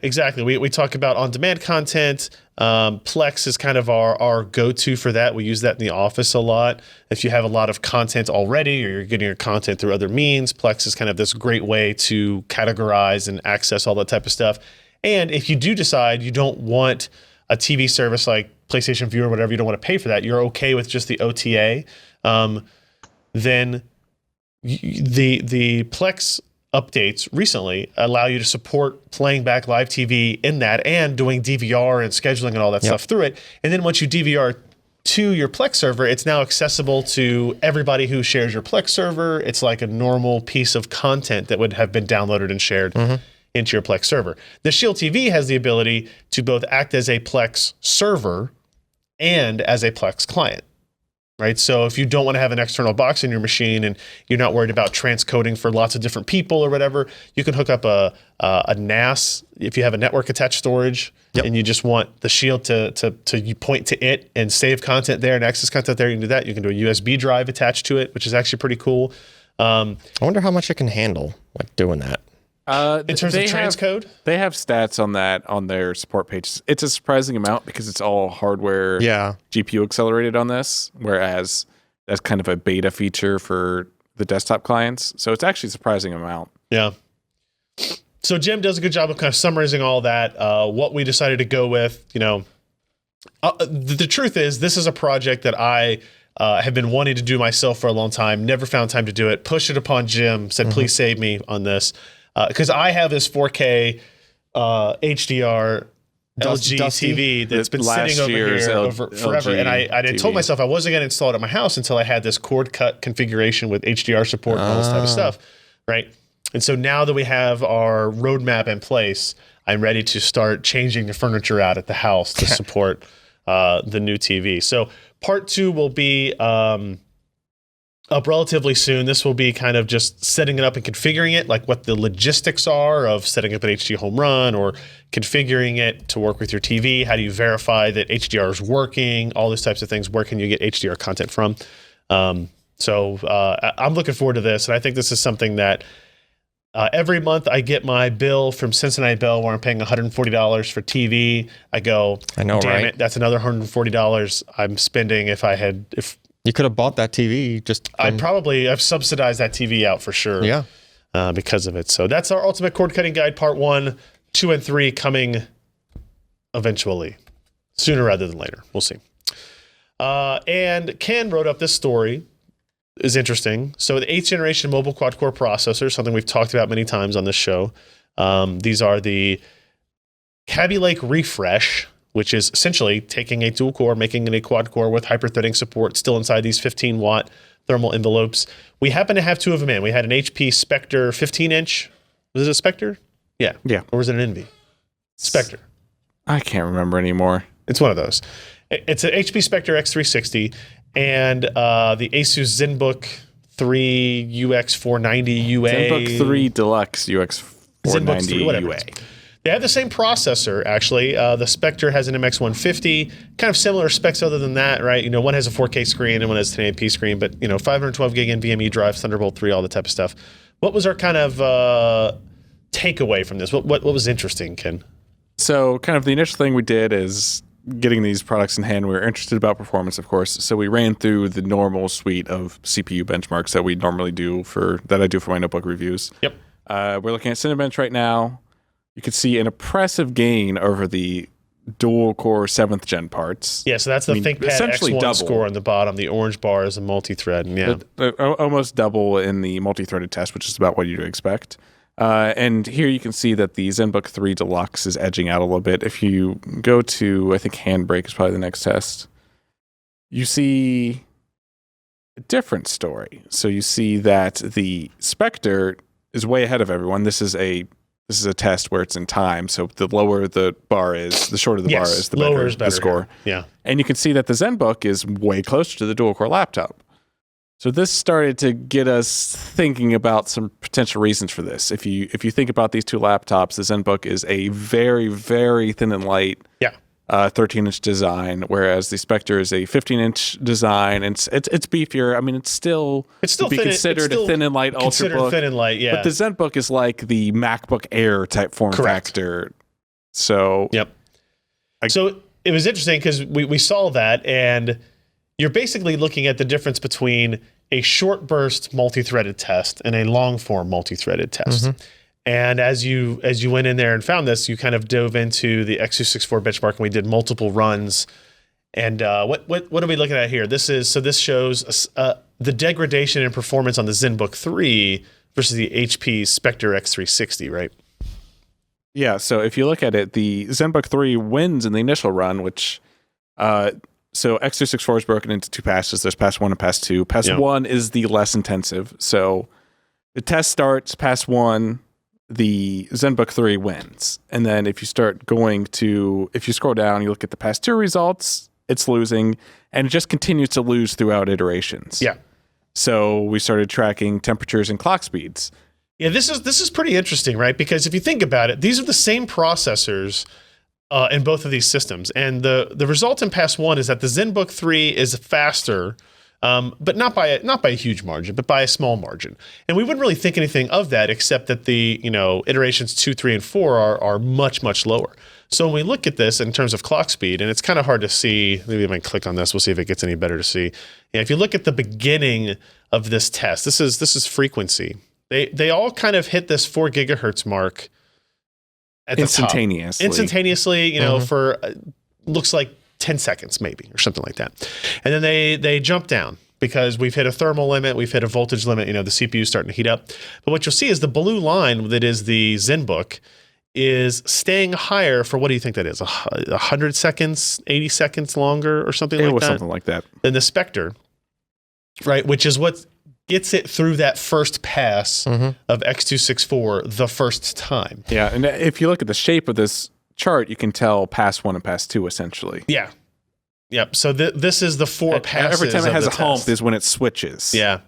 exactly. We talk about on-demand content. Plex is kind of our go-to for that. We use that in the office a lot. If you have a lot of content already, or you're getting your content through other means, Plex is kind of this great way to categorize and access all that type of stuff. And if you do decide you don't want a TV service like PlayStation Vue or whatever, you don't want to pay for that, you're okay with just the OTA, then the Plex updates recently allow you to support playing back live TV in that and doing DVR and scheduling and all that stuff through it. And then once you DVR to your Plex server, it's now accessible to everybody who shares your Plex server. It's like a normal piece of content that would have been downloaded and shared into your Plex server. The Shield TV has the ability to both act as a Plex server and as a Plex client. right? So if you don't want to have an external box in your machine and you're not worried about transcoding for lots of different people or whatever, you can hook up a NAS if you have a network attached storage and you just want the shield to you point to it and save content there and access content there. You can do that. You can do a USB drive attached to it, which is actually pretty cool. I wonder how much it can handle, like doing that. In terms of transcode? They have stats on that on their support pages. It's a surprising amount because it's all hardware GPU accelerated on this, whereas that's kind of a beta feature for the desktop clients. So it's actually a surprising amount. Yeah. So Jim does a good job of kind of summarizing all that, what we decided to go with. The truth is, this is a project that I have been wanting to do myself for a long time, never found time to do it, pushed it upon Jim, said, please save me on this. Because I have this 4K HDR LG TV that's been sitting over here over forever. And I had told myself I wasn't going to install it at my house until I had this cord cut configuration with HDR support and all this type of stuff, right? And so now that we have our roadmap in place, I'm ready to start changing the furniture out at the house to support the new TV. So part 2 will be up relatively soon. This will be kind of just setting it up and configuring it, like what the logistics are of setting up an HD home run or configuring it to work with your TV. How do you verify that HDR is working? All these types of things. Where can you get HDR content from? So I'm looking forward to this. And I think this is something that every month I get my bill from Cincinnati Bell where I'm paying $140 for TV. I go, I know, damn right? it, that's another $140 I'm spending if you could have bought that TV just I've subsidized that TV out for sure. Yeah. Because of it. So that's our ultimate cord cutting guide, part 1, 2, and 3 coming eventually, sooner rather than later. We'll see. And Ken wrote up this story. Is interesting. So the 8th generation mobile quad core processor, something we've talked about many times on this show. These are the Kaby Lake Refresh, which is essentially taking a dual core, making it a quad core with hyper-threading support still inside these 15-watt thermal envelopes. We happen to have 2 of them in. We had an HP Spectre 15-inch. Was it a Spectre? Yeah. Or was it an Envy? Spectre. I can't remember anymore. It's one of those. It's an HP Spectre X360 and the Asus ZenBook 3 UX490 UA. ZenBook 3 Deluxe UX490 UA. They have the same processor, actually. The Spectre has an MX150, kind of similar specs other than that, right? One has a 4K screen and one has a 1080p screen, but 512 gig NVMe drive, Thunderbolt 3, all the type of stuff. What was our kind of takeaway from this? What was interesting, Ken? So kind of the initial thing we did is getting these products in hand. We were interested about performance, of course. So we ran through the normal suite of CPU benchmarks that we normally do that I do for my notebook reviews. Yep. We're looking at Cinebench right now. You can see an impressive gain over the dual core 7th gen parts. Yeah, so that's the ThinkPad X1 double. Score on the bottom. The orange bar is a multi-thread. Almost double in the multi-threaded test, which is about what you'd expect. And here you can see that the ZenBook 3 Deluxe is edging out a little bit. If you go to, I think Handbrake is probably the next test, you see a different story. So you see that the Spectre is way ahead of everyone. This is a test where it's in time. So the lower the bar is, the shorter the bar is, the better the score. Yeah. And you can see that the ZenBook is way closer to the dual-core laptop. So this started to get us thinking about some potential reasons for this. If you think about these 2 laptops, the ZenBook is a very, very thin and light 13-inch design, whereas the Spectre is a 15-inch design. And it's beefier. I mean, it's still to be considered a thin and light ultrabook. Considered thin and light, yeah. But the ZenBook is like the MacBook Air type form factor. So so it was interesting because we saw that, and you're basically looking at the difference between a short burst multi-threaded test and a long form multi-threaded test. Mm-hmm. And as you went in there and found this, you kind of dove into the X264 benchmark, and we did multiple runs. And what are we looking at here? This shows the degradation in performance on the ZenBook 3 versus the HP Spectre X360, right? Yeah. So if you look at it, the ZenBook 3 wins in the initial run, which so X264 is broken into 2 passes. There's pass 1 and pass 2. Pass 1 is the less intensive. So the test starts, pass 1, the ZenBook 3 wins. And then if you scroll down, you look at the pass 2 results, it's losing, and it just continues to lose throughout iterations. Yeah. So we started tracking temperatures and clock speeds. Yeah, this is pretty interesting, right? Because if you think about it, these are the same processors in both of these systems. And the result in Pass 1 is that the ZenBook 3 is faster, but not by a huge margin, but by a small margin. And we wouldn't really think anything of that, except that the iterations 2, 3, and 4 are much, much lower. So when we look at this in terms of clock speed, and it's kind of hard to see, maybe if I can click on this, we'll see if it gets any better to see. Yeah, if you look at the beginning of this test, this is frequency. They all kind of hit this 4 gigahertz mark at instantaneously. Instantaneously, for looks like 10 seconds maybe or something like that. And then they jump down because we've hit a thermal limit, we've hit a voltage limit, the CPU is starting to heat up. But what you'll see is the blue line that is the ZenBook is staying higher for, what do you think that is? 100 seconds, 80 seconds longer or something like that? It was something like that. Than the Spectre, right? Which is what gets it through that first pass of X264 the first time. Yeah, and if you look at the shape of this chart, you can tell Pass 1 and Pass 2 essentially. Yeah. Yep. So this is the 4 passes. Every time it has a hump test is when it switches. Yeah.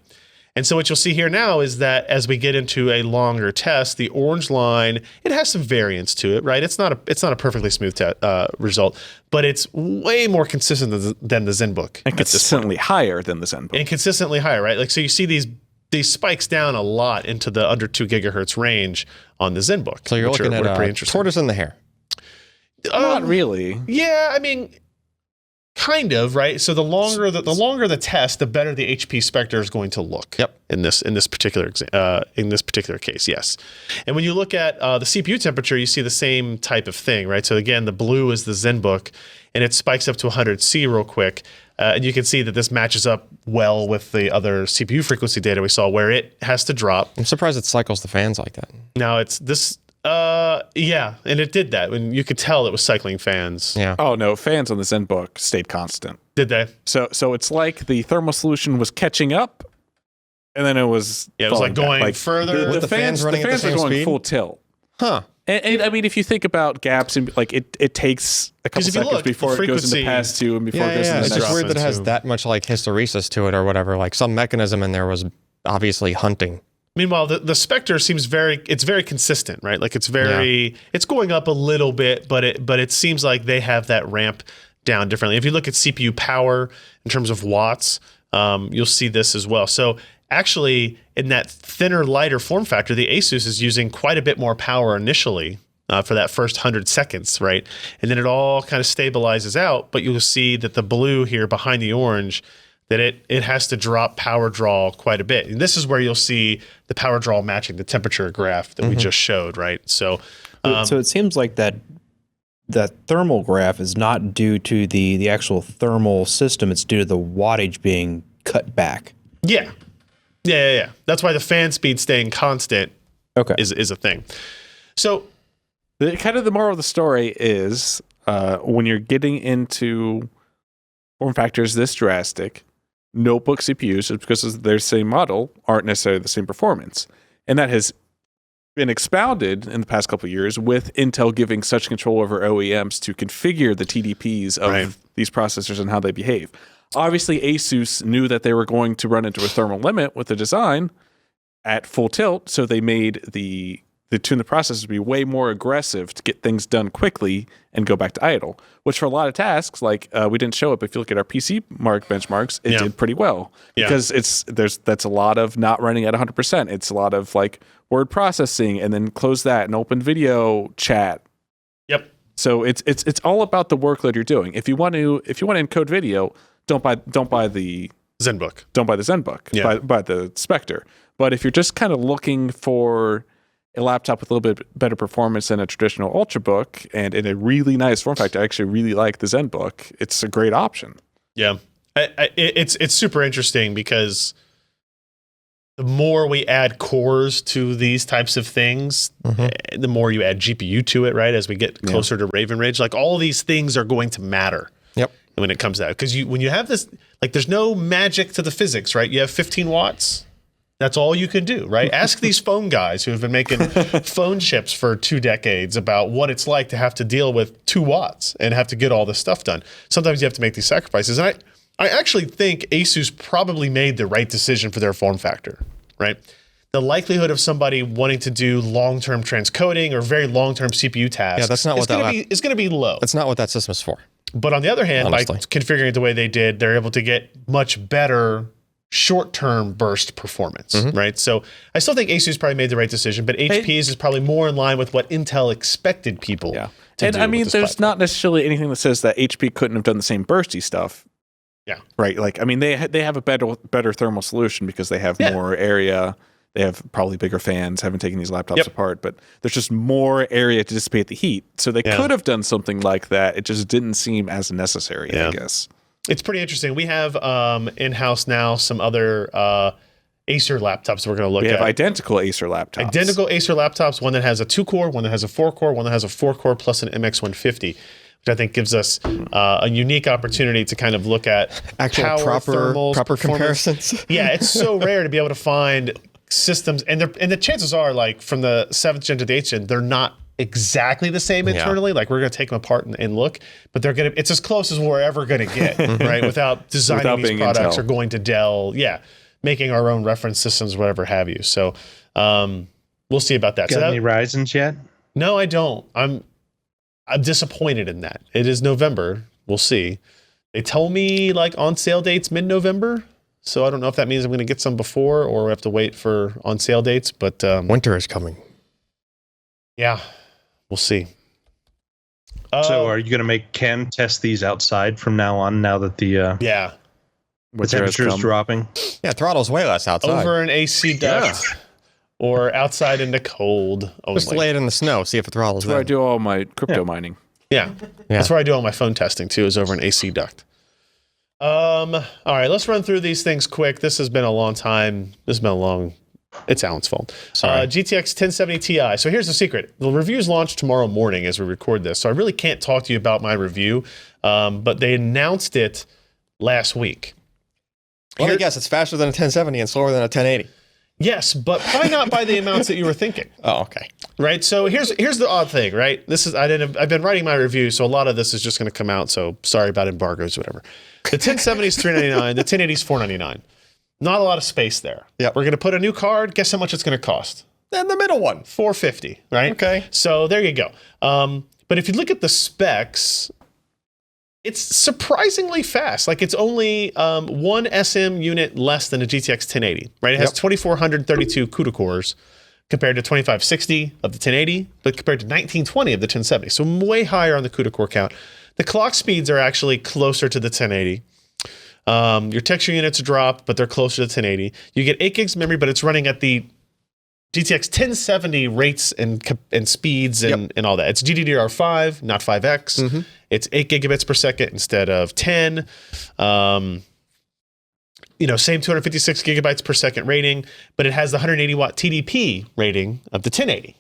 And so what you'll see here now is that as we get into a longer test, the orange line, it has some variance to it, right? It's not a perfectly smooth result, but it's way more consistent than the ZenBook. And consistently higher than the ZenBook. And consistently higher, right? Like, so you see these spikes down a lot into the under 2 gigahertz range on the ZenBook. So you're looking at a tortoise in the hare. Not really. Yeah, I mean, kind of, right? So the longer the test, the better the HP Spectre is going to look. Yep. In this particular case, yes. And when you look at the CPU temperature, you see the same type of thing, right? So again, the blue is the ZenBook, and it spikes up to 100C real quick, and you can see that this matches up well with the other CPU frequency data we saw, where it has to drop. I'm surprised it cycles the fans like that. Now it's this. Yeah, and it did that, and you could tell it was cycling fans. Yeah. Oh no, fans on the ZenBook stayed constant. Did they? So it's like the thermal solution was catching up, and then it was like going further. With the fans running at the same are going speed? full tilt. Huh. And I mean, if you think about gaps, and like it takes a couple seconds before it goes into Pass 2 and before it goes into the It's next. just weird that it has that much like hysteresis to it or whatever. Like some mechanism in there was obviously hunting. Meanwhile, the Spectre seems very consistent, right? Like it's going up a little bit, but it seems like they have that ramp down differently. If you look at CPU power in terms of watts, you'll see this as well. So actually, in that thinner, lighter form factor, the Asus is using quite a bit more power initially for that first 100 seconds, right? And then it all kind of stabilizes out, but you'll see that the blue here behind the orange, that it has to drop power draw quite a bit. And this is where you'll see the power draw matching the temperature graph that we just showed, right? So it seems like that thermal graph is not due to the actual thermal system. It's due to the wattage being cut back. Yeah. That's why the fan speed staying constant is a thing. So the moral of the story is when you're getting into form factors this drastic, notebook CPUs, just because they're the same model, aren't necessarily the same performance. And that has been expounded in the past couple of years with Intel giving such control over OEMs to configure the TDPs of these processors and how they behave. Obviously, Asus knew that they were going to run into a thermal limit with the design at full tilt, so they made the tune the processors to be way more aggressive to get things done quickly and go back to idle, which for a lot of tasks, like we didn't show it, but if you look at our PC benchmarks, it did pretty well because that's a lot of not running at 100%. It's a lot of like word processing and then close that and open video chat. Yep. So it's all about the workload you're doing. If you want to encode video, don't buy the ZenBook. Don't buy the ZenBook. Yeah. Buy the Spectre. But if you're just kind of looking for a laptop with a little bit better performance than a traditional Ultrabook and in a really nice form factor, I actually really like the ZenBook. It's a great option. Yeah. It's super interesting because the more we add cores to these types of things, the more you add GPU to it, right? As we get closer to Raven Ridge, like all these things are going to matter. Yep. When it comes out, because when you have this, like, there's no magic to the physics, right? You have 15 watts That's all you can do, right? Ask these phone guys who have been making phone chips for 2 decades about what it's like to have to deal with 2 watts and have to get all this stuff done. Sometimes you have to make these sacrifices. And I actually think Asus probably made the right decision for their form factor, right? The likelihood of somebody wanting to do long-term transcoding or very long-term CPU tasks that's not what is going to be low. That's not what that system is for. But on the other hand, honestly, by configuring it the way they did, they're able to get much better short-term burst performance, right? So I still think Asus probably made the right decision, but HP's is probably more in line with what Intel expected people to and do. I mean, with this there's platform. not necessarily anything that says that HP couldn't have done the same bursty stuff. Yeah. Right. Like, I mean, they have a better thermal solution because they have more area. They have probably bigger fans, haven't taken these laptops apart, but there's just more area to dissipate the heat. So they could have done something like that. It just didn't seem as necessary, I guess. It's pretty interesting. We have in-house now some other Acer laptops we're going to look at. We have identical Acer laptops. Identical Acer laptops, one that has a 2-core, one that has a 4-core, one that has a 4-core plus an MX150, which I think gives us a unique opportunity to kind of look at actual power, thermals, proper performance. comparisons. Yeah, it's so rare to be able to find systems, and the chances are, like, from the 7th gen to the 8th gen, they're not exactly the same internally. Like, we're going to take them apart and look, but it's as close as we're ever going to get, right? Without designing these products or going to Dell, making our own reference systems, whatever have you. So we'll see about that. Got any Ryzen's yet? No, I don't. I'm disappointed in that. It is November. We'll see. They told me like on sale dates mid-November. So I don't know if that means I'm going to get some before or we have to wait for on sale dates. But winter is coming. Yeah, we'll see. So are you going to make Ken test these outside from now on, now that the temperature is dropping? Yeah, throttle's way less outside. Over an AC duct or outside in the cold only. Just lay it in the snow, see if it throttles. That's where I do all my crypto mining. Yeah, that's where I do all my phone testing too, is over an AC duct. All right, let's run through these things quick. This has been a long time. It's Alan's fault. GTX 1070 Ti. So here's the secret. The review's launched tomorrow morning as we record this. So I really can't talk to you about my review, but they announced it last week. Well, I guess it's faster than a 1070 and slower than a 1080. Yes, but probably not by the amounts that you were thinking. Oh, okay. Right. So here's the odd thing, right? I've been writing my review, so a lot of this is just going to come out. So sorry about embargoes, whatever. The 1070 is $399. The 1080 is $499. Not a lot of space there. Yep. We're going to put a new card. Guess how much it's going to cost? And the middle one, $450. Right. Okay. So there you go. But if you look at the specs, it's surprisingly fast. Like it's only one SM unit less than a GTX 1080. Right. It has 2,432 CUDA cores compared to 2,560 of the 1080, but compared to 1920 of the 1070. So way higher on the CUDA core count. The clock speeds are actually closer to the 1080. Your texture units drop, but they're closer to 1080. You get 8 gigs of memory, but it's running at the GTX 1070 rates and speeds and all that. It's GDDR5, not 5X. It's 8 gigabits per second instead of 10. Same 256 gigabytes per second rating, but it has the 180 watt TDP rating of the 1080.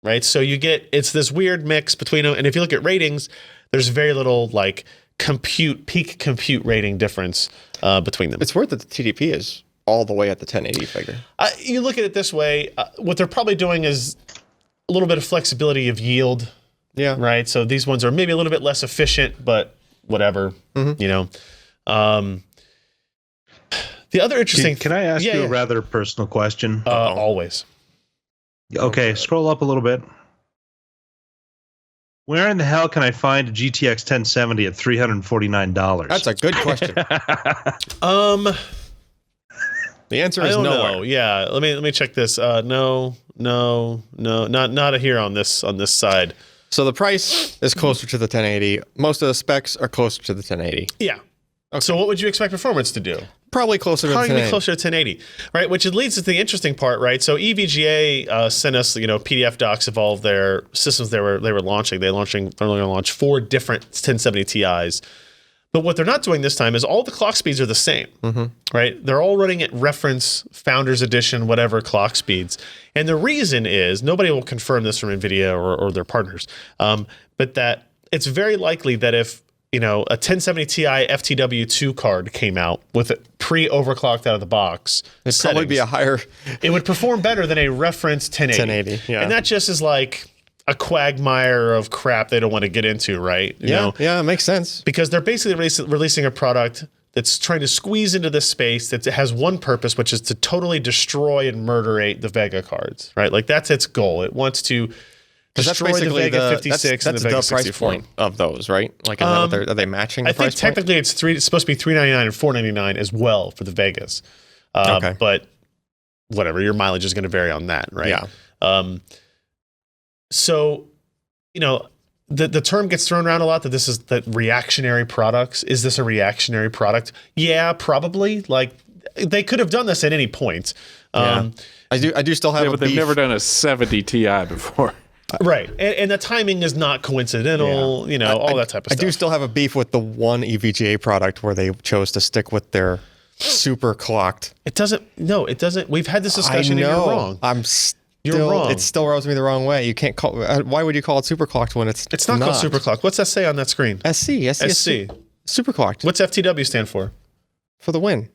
Right? So it's this weird mix between them. And if you look at ratings, there's very little like peak compute rating difference between them. It's weird that the TDP is all the way at the 1080 figure. You look at it this way, what they're probably doing is a little bit of flexibility of yield. Yeah. Right. So these ones are maybe a little bit less efficient, but whatever, The other interesting Can I ask you a rather personal question? Always. Okay, scroll up a little bit. Where in the hell can I find a GTX 1070 at $349? That's a good question. The answer is nowhere. Know. Yeah, let me check this. No, not here on this side. So the price is closer to the 1080. Most of the specs are closer to the 1080. Yeah. Okay. So what would you expect performance to do? Probably closer to the 1080. Probably closer to 1080, right? Which leads to the interesting part, right? So EVGA sent us, PDF docs of all of their systems they were launching. They're going to launch 4 different 1070 Ti's. But what they're not doing this time is all the clock speeds are the same, right? They're all running at reference Founders Edition, whatever clock speeds. And the reason is, nobody will confirm this from NVIDIA or their partners, but that it's very likely that if a 1070 Ti FTW2 card came out with it pre-overclocked out of the box, it'd probably be a higher. It would perform better than a reference 1080. Yeah. And that just is like a quagmire of crap they don't want to get into, right? Yeah, it makes sense. Because they're basically releasing a product that's trying to squeeze into this space that has one purpose, which is to totally destroy and murderate the Vega cards, right? Like that's its goal. It wants to destroy the Vega 56 and the Vega 64. Price point of those, right? Like, are they matching the I think price point? technically it's supposed to be $399 and $499 as well for the Vegas. Okay. But whatever, your mileage is going to vary on that, right? Yeah. So, the term gets thrown around a lot that this is the reactionary products. Is this a reactionary product? Yeah, probably. Like they could have done this at any point. I do still have but they've never done a 70 Ti before. Right. And the timing is not coincidental, all that type of stuff. I do still have a beef with the one EVGA product where they chose to stick with their super clocked. It doesn't. We've had this discussion and you're wrong. You're wrong. It still rubs me the wrong way. You can't call. Why would you call it super clocked when it's not called super clocked? What's that say on that screen? SC. Super clocked. What's FTW stand for? For the win.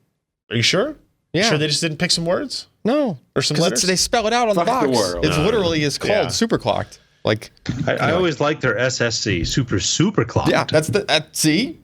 Are you sure? Yeah. Sure they just didn't pick some words? No. Or some letters? They spell it out on the box. It's literally is called super clocked. Like I always like their SSC, super clocked. Yeah, that's see?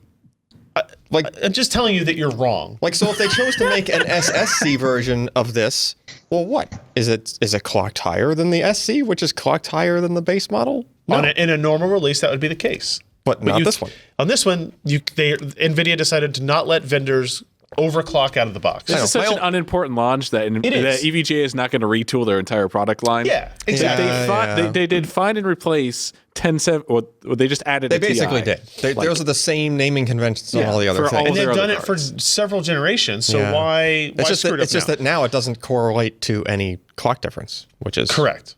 I'm just telling you that you're wrong. Like, so if they chose to make an SSC version of this, well, what? Is it clocked higher than the SC, which is clocked higher than the base model? No. In a normal release, that would be the case. But not this one. On this one, NVIDIA decided to not let vendors overclock out of the box. This is such an unimportant launch that EVGA is not going to retool their entire product line. Yeah, exactly. They did find and replace 1070. Well, they just added. They basically did. Those are the same naming conventions on all the other things, and they've done it for several generations. So why screw it up? It's just that now it doesn't correlate to any clock difference, which is correct.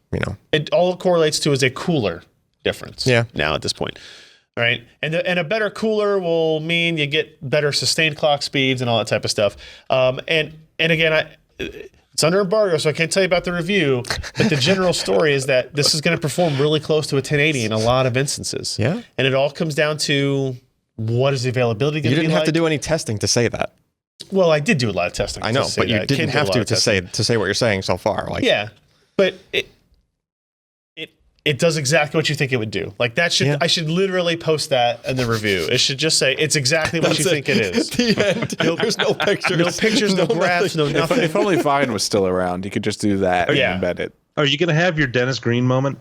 All it correlates to is a cooler difference. Yeah. Now at this point. All right, and a better cooler will mean you get better sustained clock speeds and all that type of stuff. And again, it's under embargo, so I can't tell you about the review. But the general story is that this is going to perform really close to a 1080 in a lot of instances. Yeah, and it all comes down to what is the availability going to be like. You didn't have to do any testing to say that. Well, I did do a lot of testing. I know, but you didn't have to say what you're saying so far. Like, yeah, but it does exactly what you think it would do. Like that should I should literally post that in the review. It should just say it's exactly what you think it is. The end. There's no pictures, no graphs, no nothing. If only Vine was still around, you could just do that and embed it. Are you going to have your Dennis Green moment?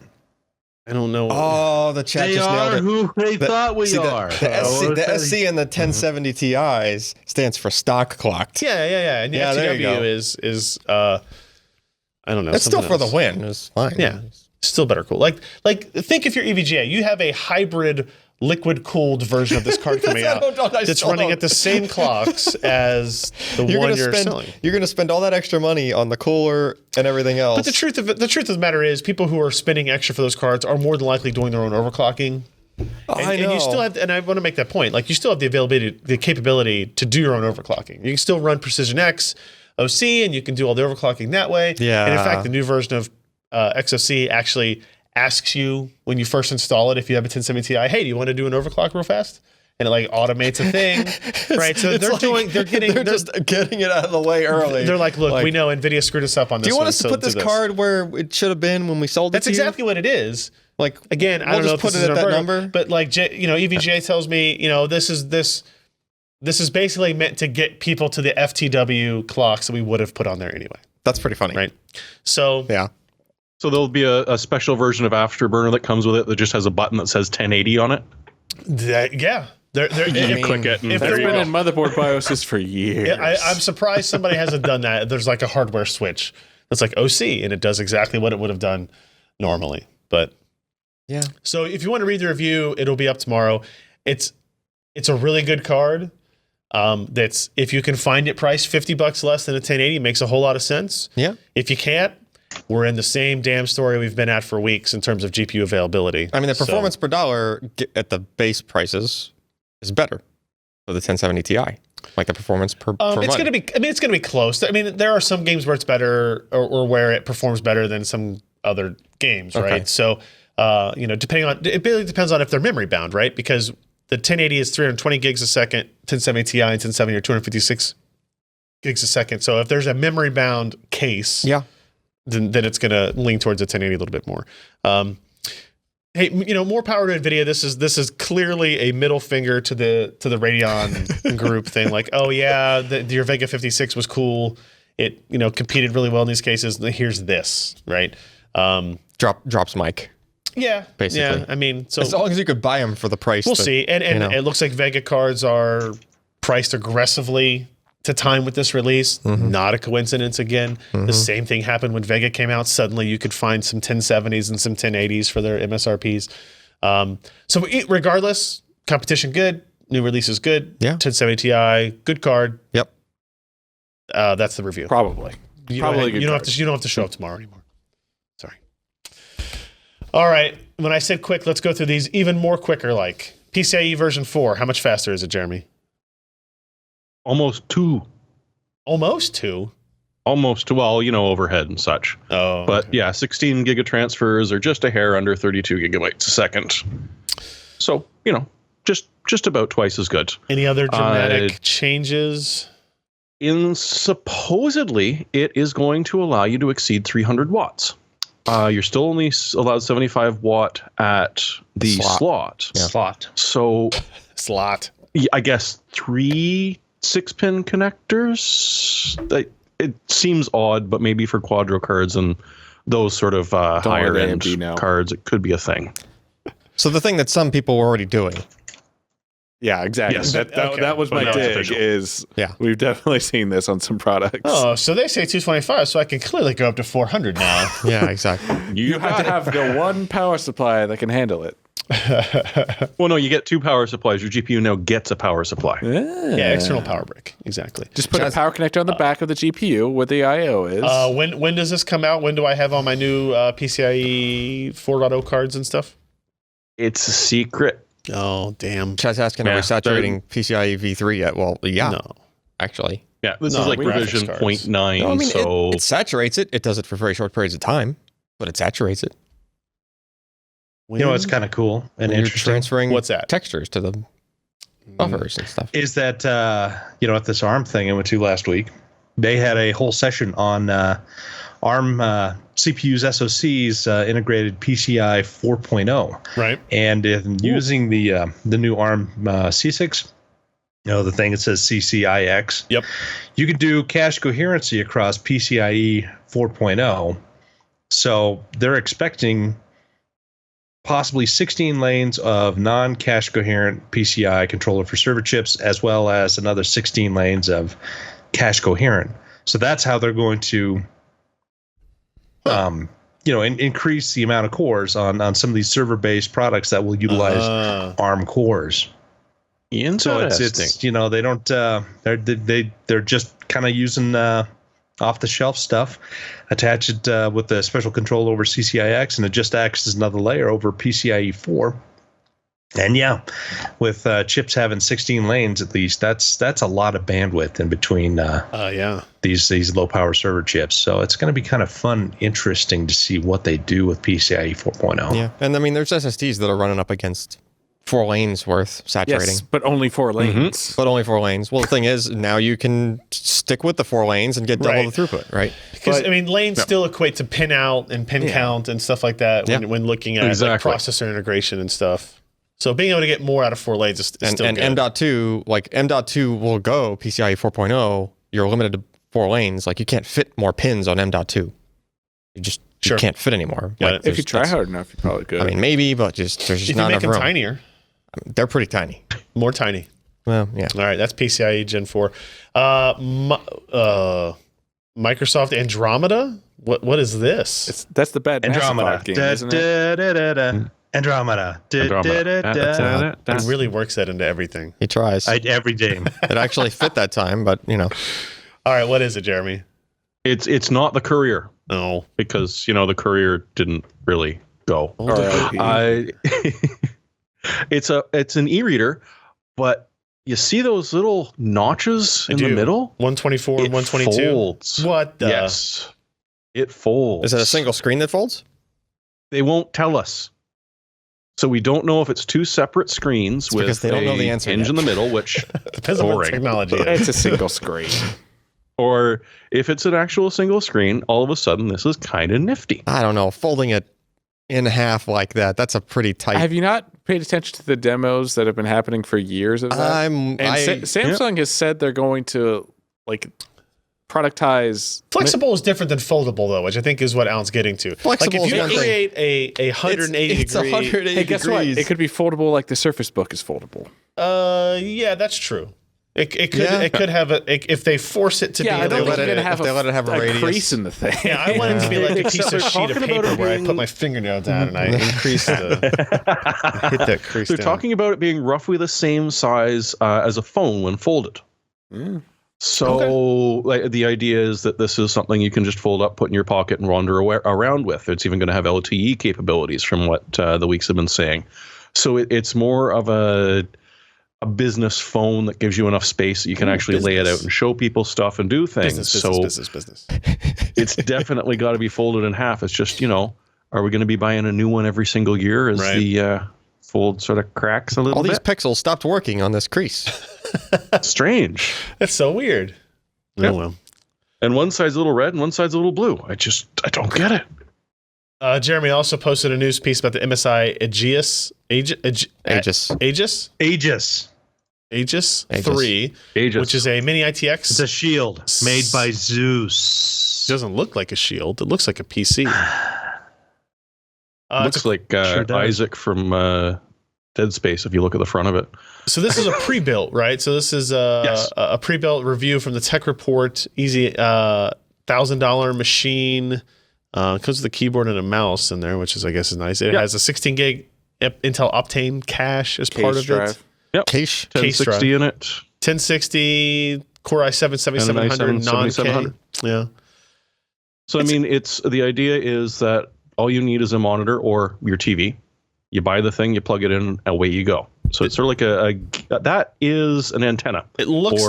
I don't know. Oh, the chat just nailed it. Who they thought we are. The SC and the 1070 Ti's stands for stock clocked. Yeah. And the FTW is I don't know. It's still for the win. It's fine. Yeah. Still better cool. Like think if you're EVGA, you have a hybrid liquid cooled version of this card coming out that's running at the same clocks as the one you're selling. You're going to spend all that extra money on the cooler and everything else. But the truth of the matter is, people who are spending extra for those cards are more than likely doing their own overclocking. And you still have, and I want to make that point. Like you still have the capability to do your own overclocking. You can still run Precision X OC, and you can do all the overclocking that way. Yeah. And in fact, the new version of XOC actually asks you when you first install it, if you have a 1070 Ti, hey, do you want to do an overclock real fast? And it like automates a thing, right? So they're just getting it out of the way early. They're like, look, we know NVIDIA screwed us up on this. Do you want us to put this card where it should have been when we sold it? That's exactly what it is. Like again, I don't know if this is at that number, but like EVGA tells me, this is basically meant to get people to the FTW clocks that we would have put on there anyway. That's pretty funny, right? So yeah. So there'll be a special version of Afterburner that comes with it that just has a button that says 1080 on it. Yeah. You click it. That's been in motherboard BIOSes for years. I'm surprised somebody hasn't done that. There's like a hardware switch that's like OC, and it does exactly what it would have done normally. But yeah. So if you want to read the review, it'll be up tomorrow. It's a really good card. That's if you can find it priced $50 less than a 1080, it makes a whole lot of sense. Yeah. If you can't, we're in the same damn story we've been at for weeks in terms of GPU availability. I mean, the performance per dollar at the base prices is better for the 1070 Ti. Like the performance per money. It's going to be close. I mean, there are some games where it's better or where it performs better than some other games, right? So, depending on, it really depends on if they're memory bound, right? Because the 1080 is 320 gigs a second, 1070 Ti and 1070 are 256 gigs a second. So if there's a memory bound case, then it's going to lean towards the 1080 a little bit more. Hey, more power to NVIDIA. This is clearly a middle finger to the Radeon group thing. Like, oh yeah, your Vega 56 was cool. It competed really well in these cases. Here's this, right? Drops mic. Yeah, basically. Yeah, I mean, so as long as you could buy them for the price, we'll see. And it looks like Vega cards are priced aggressively to time with this release. Mm-hmm. Not a coincidence again. Mm-hmm. The same thing happened when Vega came out. Suddenly you could find some 1070s and some 1080s for their MSRPs. So regardless, competition good, new release is good. Yeah. 1070 Ti, good card. Yep. That's the review. Probably. You don't have to show up tomorrow anymore. Sorry. All right. When I said quick, let's go through these even more quicker. Like PCIe version 4. How much faster is it, Jeremy? Almost 2. Almost 2? Almost 2. Well, overhead and such. Oh. But okay. yeah, 16 gigatransfers are just a hair under 32 gigabytes a second. So, just about twice as good. Any other dramatic changes? Supposedly, it is going to allow you to exceed 300 watts. You're still only allowed 75 watt at the slot. Yeah. Slot. So, I guess 3 6-pin connectors. It seems odd, but maybe for quadro cards and those sort of higher end cards, it could be a thing. So the thing that some people were already doing. Yeah, exactly. Yes. That was my dig. We've definitely seen this on some products. Oh, so they say 225, so I can clearly go up to 400 now. Yeah, exactly. You have to have the one power supply that can handle it. Well, no, you get 2 power supplies. Your GPU now gets a power supply. Yeah, external power brick. Exactly. Just put a power connector on the back of the GPU where the I/O is. When does this come out? When do I have all my new PCIe 4.0 cards and stuff? It's a secret. Oh, damn. Chad's asking, are we saturating PCIe v3 yet? Well, yeah. No. Actually. Yeah, this is like revision 0.9. No, I mean, so it saturates it. It does it for very short periods of time, but it saturates it. It's kind of cool and you're interesting. Transferring what's that? Textures to the buffers and stuff. Is that, at this ARM thing I went to last week, they had a whole session on ARM CPUs, SoCs, integrated PCI 4.0. Right. And using the new ARM C6, the thing that says CCIX. Yep. You could do cache coherency across PCIe 4.0. So they're expecting possibly 16 lanes of non-cache coherent PCI controller for server chips, as well as another 16 lanes of cache coherent. So that's how they're going to, increase the amount of cores on some of these server-based products that will utilize ARM cores. Interesting. So it's they don't they're just kind of using off-the-shelf stuff, attach it with a special control over CCIX, and it just acts as another layer over PCIe 4. And with chips having 16 lanes at least, that's a lot of bandwidth in between these low-power server chips. So it's going to be kind of fun, interesting to see what they do with PCIe 4.0. Yeah, and I mean, there's SSDs that are running up against 4 lanes worth saturating. Yes, but only 4 lanes. Mm-hmm. But only 4 lanes. Well, the thing is, now you can stick with the 4 lanes and get double the throughbut, right? Because, lanes still equate to pin out and pin count and stuff like that when looking at processor integration and stuff. So being able to get more out of 4 lanes is still good. And M.2, M.2 will go PCIe 4.0. You're limited to 4 lanes. Like, you can't fit more pins on M.2. You can't fit anymore. Like, if you try hard enough, you probably could. I mean, maybe, but there's just not enough room. If you make them tinier. They're pretty tiny. More tiny. Well, yeah. All right, that's PCIe Gen 4. Microsoft Andromeda? What is this? That's the bad Andromeda game, isn't it? Andromeda. It really works that into everything. He tries. Every game. It actually fit that time, but All right, what is it, Jeremy? It's not the Courier. No. Because, the Courier didn't really go. It's an e-reader, but you see those little notches in the middle? 124 and 122? Folds. What the? Yes. It folds. Is it a single screen that folds? They won't tell us. So we don't know if it's two separate screens with because they don't know the a answer hinge yet. in the middle, which Depends on what technology is. It's a single screen. or if it's an actual single screen, all of a sudden this is kind of nifty. I don't know. Folding it in half like that, that's a pretty tight. Have you not paid attention to the demos that have been happening for years of that? Samsung has said they're going to productize. Flexible is different than foldable, though, which I think is what Alan's getting to. Flexible like if is you one thing. create a 180 it's degree. 180 Hey, guess what? degrees. It could be foldable like the Surface Book is foldable. Yeah, that's true. It could have if they force it to be. I don't think let you're it- gonna have if they let it have a radius. crease in the thing. Yeah, I want it to be like a piece of sheet of talking about paper it where I being- put my fingernail down and I increase the hit that crease. They're down. talking about it being roughly the same size as a phone when folded. So the idea is that this is something you can just fold up, put in your pocket, and wander around with. It's even going to have LTE capabilities from what the weeks have been saying. So it's more of a business phone that gives you enough space that you can actually lay it out and show people stuff and do things. Business. It's definitely got to be folded in half. It's just, are we going to be buying a new one every single year as the fold sort of cracks a little All bit? these pixels stopped working on this crease. Strange. That's so weird. Yeah. Oh well. And one side's a little red and one side's a little blue. I don't get it. Jeremy also posted a news piece about the MSI Aegis 3, Aegis. which is a mini ITX. It's a shield made by Zeus. Doesn't look like a shield. It looks like a PC. Looks like sure does. Isaac from Dead Space if you look at the front of it. So this is a pre-built, right? So this is a pre-built review from the Tech Report. Easy $1,000 machine. Comes with a keyboard and a mouse in there, which is, I guess, is nice. It has a 16 gig Intel Optane cache as part of drive. it. Yep. Cache. 1060 in it. 1060 Core i7 7700 non-K. Yeah. So I mean, the idea is that all you need is a monitor or your TV. You buy the thing, you plug it in, away you go. So it's sort of like that is an antenna. It looks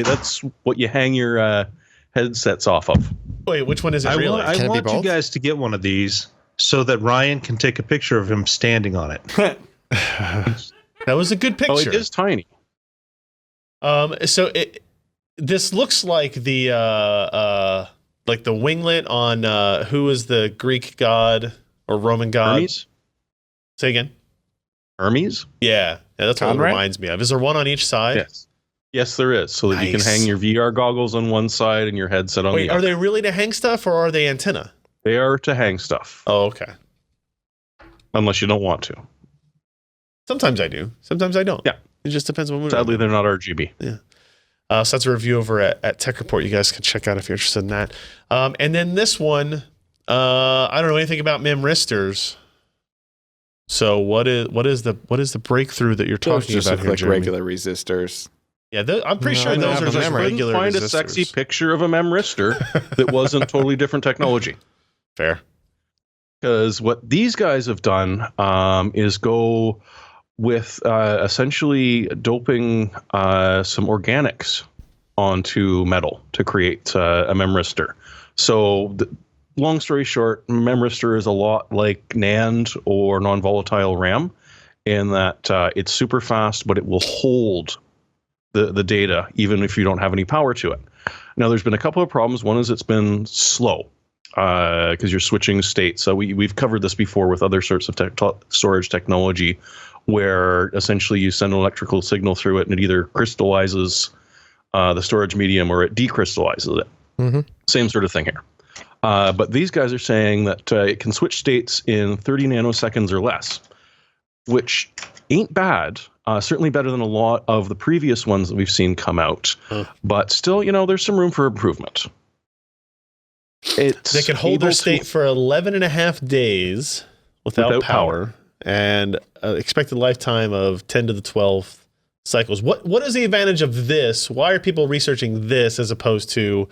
that's what you hang your headsets off of. Wait, which one is it really? I want you guys to get one of these so that Ryan can take a picture of him standing on it. That was a good picture. Oh, it is tiny. So this looks like the winglet on who is the Greek god or Roman god? Hermes? Say again. Hermes? Yeah, that's what it Conrad? reminds me of. Is there one on each side? Yes, there is. So that you can Nice. hang your VR goggles on one side and your headset on Wait, the are other. they really to hang stuff or are they antenna? They are to hang stuff, Oh, okay. unless you don't want to. Sometimes I do. Sometimes I don't. Yeah. It just depends on what. Sadly, they're not RGB. So that's a review over at Tech Report. You guys can check out if you're interested in that. And then this one, I don't know anything about Memristors. So what is the breakthrough that you're Those talking just about look here, like Jeremy? regular resistors. Yeah, I'm pretty No, sure I those have are a just memory. regular Find resistors. a sexy picture of a Memristor that wasn't totally different technology. Fair. Because what these guys have done is go with essentially doping some organics onto metal to create a Memristor. So, long story short, Memristor is a lot like NAND or non-volatile RAM in that it's super fast, but it will hold the data even if you don't have any power to it. Now, there's been a couple of problems. One is it's been slow because you're switching states. So we've covered this before with other sorts of storage technology where essentially you send an electrical signal through it and it either crystallizes the storage medium or it decrystallizes it. Mm-hmm. Same sort of thing here. But these guys are saying that it can switch states in 30 nanoseconds or less, which ain't bad. Certainly better than a lot of the previous ones that we've seen come out. But still, there's some room for improvement. They can hold their able state for 11 and a half days without power and expected lifetime of 10 to the 12th cycles. What is the advantage of this? Why are people researching this as opposed to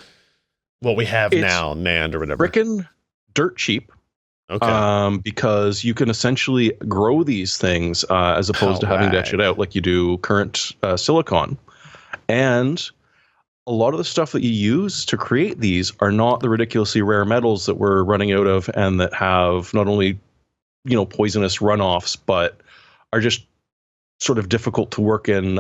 what we have now, NAND or whatever? Frickin' dirt cheap. Okay. Because you can essentially grow these things as opposed to having to etch it out like you do current silicon. And a lot of the stuff that you use to create these are not the ridiculously rare metals that we're running out of and that have not only poisonous runoffs, but are just sort of difficult to work in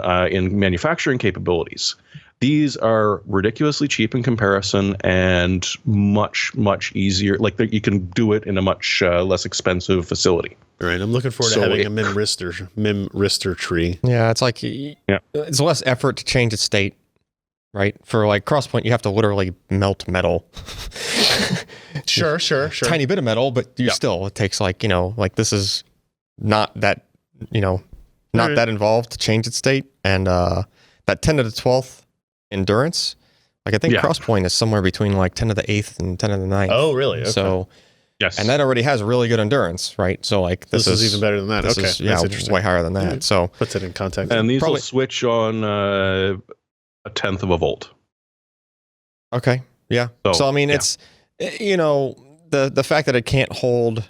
manufacturing capabilities. These are ridiculously cheap in comparison and much, much easier. Like you can do it in a much less expensive facility. Right. I'm looking forward to having a Memristor tree. Yeah, it's like it's less effort to change its state, right? For like CrossPoint, you have to literally melt metal. Sure. Tiny bit of metal, but it takes like this is not that not that involved to change its state, and that 10 to the 12th endurance, like I think CrossPoint is somewhere between like 10 to the 8th and 10 to the 9th. Oh, really? Okay. So yes, and that already has really good endurance, right? So like this is even better than that. Okay, that's interesting. Way higher than that. Mm-hmm. So puts it in context. And these will switch on a 1/10 of a volt. Okay. Yeah. So I mean, it's the fact that it can't hold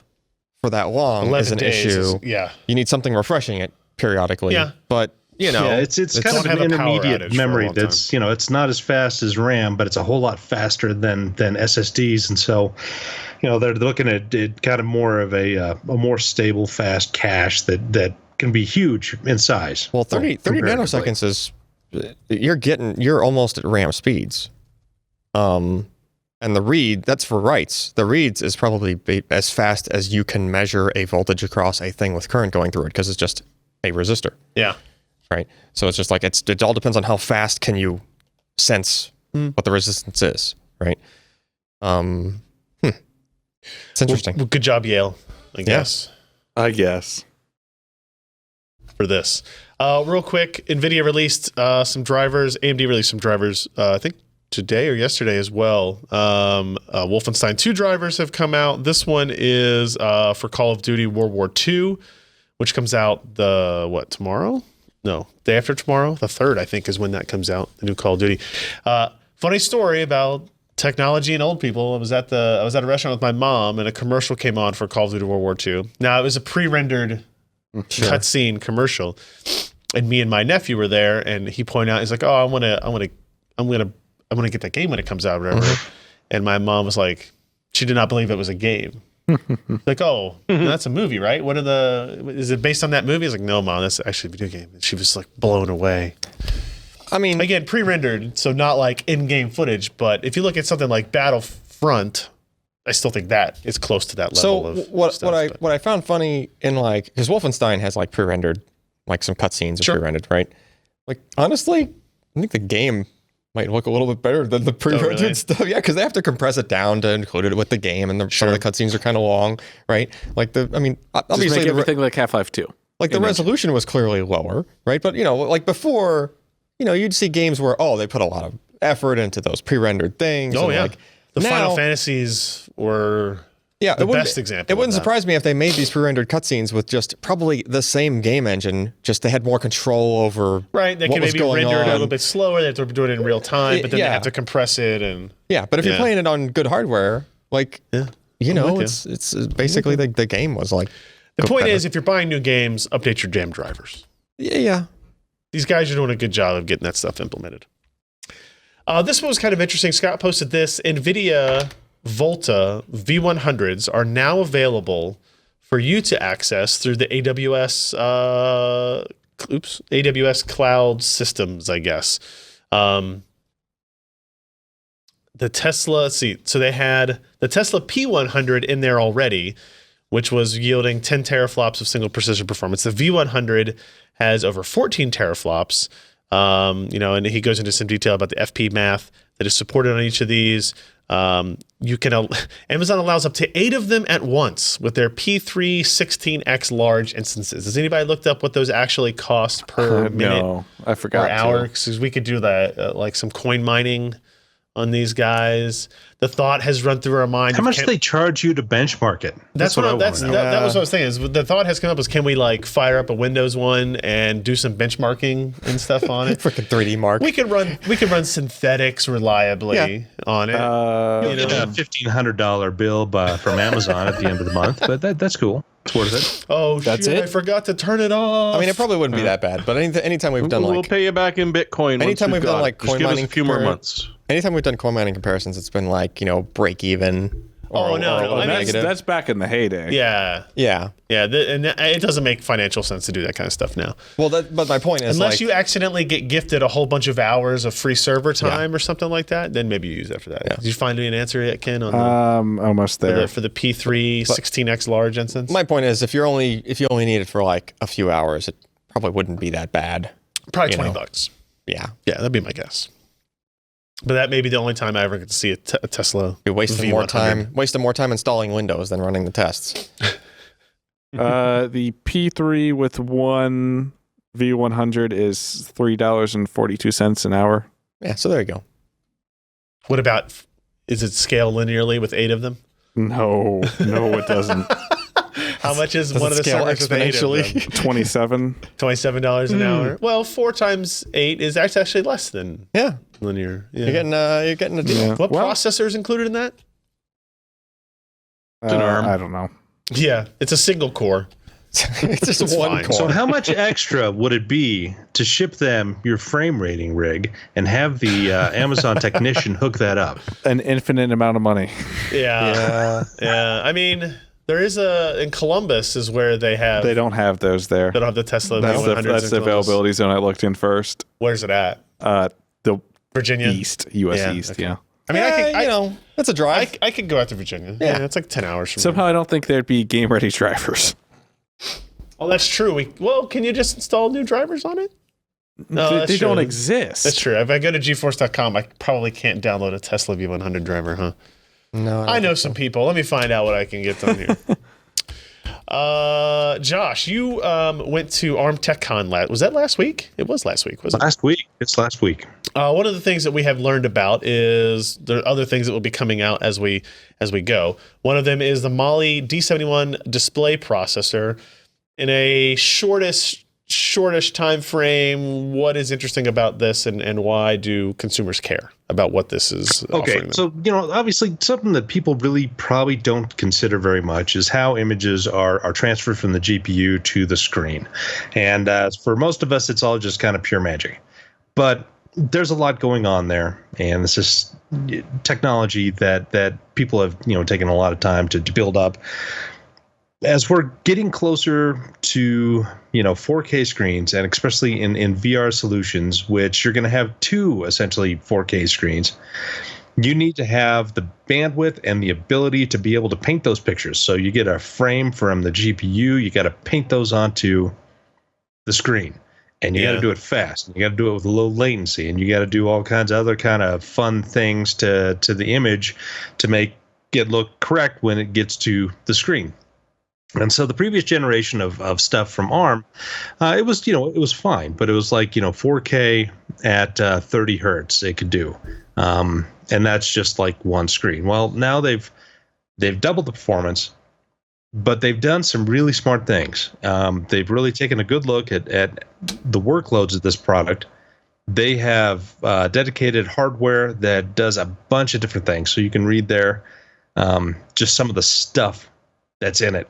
for that long is an issue. You need something refreshing it periodically. Yeah. But it's kind of an intermediate memory that's it's not as fast as RAM, but it's a whole lot faster than SSDs, and so they're looking at it kind of more of a more stable, fast cache that can be huge in size. Well, 30 nanoseconds is you're almost at RAM speeds. And the read, that's for writes. The reads is probably as fast as you can measure a voltage across a thing with current going through it, because it's just a resistor. Yeah. Right. So it's just like it all depends on how fast can you sense what the resistance is. Right. It's interesting. Well, good job, Yale. I guess. For this. Real quick, NVIDIA released some drivers. AMD released some drivers, I think today or yesterday as well. Wolfenstein 2 drivers have come out. This one is for Call of Duty World War II, which comes out tomorrow? No, day after tomorrow. The 3rd, I think, is when that comes out, the new Call of Duty. Funny story about technology and old people. I was at a restaurant with my mom, and a commercial came on for Call of Duty World War II. Now, it was a pre-rendered cutscene commercial, and me and my nephew were there, and he pointed out, he's like, "Oh, I'm gonna get that game when it comes out," or whatever. And my mom was like, she did not believe it was a game. Like, oh, that's a movie, right? Is it based on that movie? I was like, no, Mom, that's actually a video game. And she was like blown away. I mean, again, pre-rendered, so not like in-game footage. But if you look at something like Battlefront, I still think that is close to that level. So what I found funny in because Wolfenstein has like pre-rendered, like some cutscenes are pre-rendered, right? Like honestly, I think the game might look a little bit better than the pre-rendered stuff. Yeah, because they have to compress it down to include it with the game, and some of the cutscenes are kind of long, right? Like obviously just make everything like Half-Life 2. Like the resolution was clearly lower, right? But like before, you'd see games where they put a lot of effort into those pre-rendered things. Oh yeah, like, the Final Fantasies were the best example. It wouldn't surprise me if they made these pre-rendered cutscenes with just probably the same game engine, just they had more control over they can maybe render it a little bit slower. They have to do it in real time, but then they have to compress it but if you're playing it on good hardware, it's basically the game was like. The point is, if you're buying new games, update your damn drivers. Yeah. These guys are doing a good job of getting that stuff implemented. This one was kind of interesting. Scott posted this. NVIDIA Volta V100s are now available for you to access through the AWS cloud systems, I guess. The Tesla, so they had the Tesla P100 in there already, which was yielding 10 teraflops of single precision performance. The V100 has over 14 teraflops, and he goes into some detail about the FP math that is supported on each of these. Amazon allows up to 8 of them at once with their P3 16X large instances. Has anybody looked up what those actually cost per minute? No, I forgot. Per hour? Because we could do that, like some coin mining on these guys. The thought has run through our mind. How much do they charge you to benchmark it? That was what I was saying. Is the thought has come up is, can we like fire up a Windows one and do some benchmarking and stuff on it? Freaking 3D mark. We could run synthetics reliably on it. You'll get a $1,500 bill from Amazon at the end of the month, but that's cool. It's worth it. Oh, that's it. I forgot to turn it off. I mean, it probably wouldn't be that bad, but anytime we've done we'll pay you back in Bitcoin. Anytime we've done like coin mining, a few more months. Anytime we've done coin mining comparisons, it's been like break even negative. That's back in the heyday. Yeah. And it doesn't make financial sense to do that kind of stuff now. Well, but my point is, unless you accidentally get gifted a whole bunch of hours of free server time or something like that, then maybe you use that for that. Yeah. Did you find me an answer yet, Ken? On almost there for the P3 16X large instance. My point is, if you only need it for like a few hours, it probably wouldn't be that bad. Probably $20. Yeah, that'd be my guess. But that may be the only time I ever get to see a Tesla. You're wasting more time installing Windows than running the tests. The P3 with one V100 is $3.42 an hour. Yeah, so there you go. What about, is it scale linearly with 8 of them? No, it doesn't. How much is one of the servers with 8 of them? $27 an hour. Well, 4 times 8 is actually less than linear. Yeah. You're getting a deal. Yeah. What processor is included in that? It's an ARM. I don't know. Yeah, it's a single core. It's just one core. So how much extra would it be to ship them your frame rating rig and have the Amazon technician hook that up? An infinite amount of money. Yeah. I mean, there is in Columbus is where they don't have those there. They don't have the Tesla. That's the availability zone I looked in first. Where's it at? The Virginia East, U.S. East. Okay. Yeah. I mean, that's a drive. I could go out to Virginia. Yeah, it's like 10 hours from Somehow here. I don't think there'd be game-ready drivers. Oh, that's true. Can you just install new drivers on it? No, they don't exist. That's true. If I go to GeForce.com, I probably can't download a Tesla V100 driver, huh? No. I know some people. Let me find out what I can get done here. Josh, you went to ARM TechCon was that last week? It was last week, wasn't it? Last week. It's last week. One of the things that we have learned about is there are other things that will be coming out as we go. One of them is the Mali D71 display processor. In a shortish time frame, what is interesting about this and why do consumers care about what this is offering them? So, obviously something that people really probably don't consider very much is how images are transferred from the GPU to the screen. And for most of us, it's all just kind of pure magic. But there's a lot going on there, and this is technology that people have taken a lot of time to build up. As we're getting closer to 4K screens, and especially in VR solutions, which you're going to have 2 essentially 4K screens, you need to have the bandwidth and the ability to be able to paint those pictures. So you get a frame from the GPU, you got to paint those onto the screen. And you got to do it fast. And you got to do it with low latency. And you got to do all kinds of other kind of fun things to the image to make it look correct when it gets to the screen. And so the previous generation of stuff from ARM, it was fine, but it was like 4K at 30 hertz it could do, and that's just like one screen. Well, now they've doubled the performance, but they've done some really smart things. They've really taken a good look at the workloads of this product. They have dedicated hardware that does a bunch of different things, so you can read there just some of the stuff that's in it.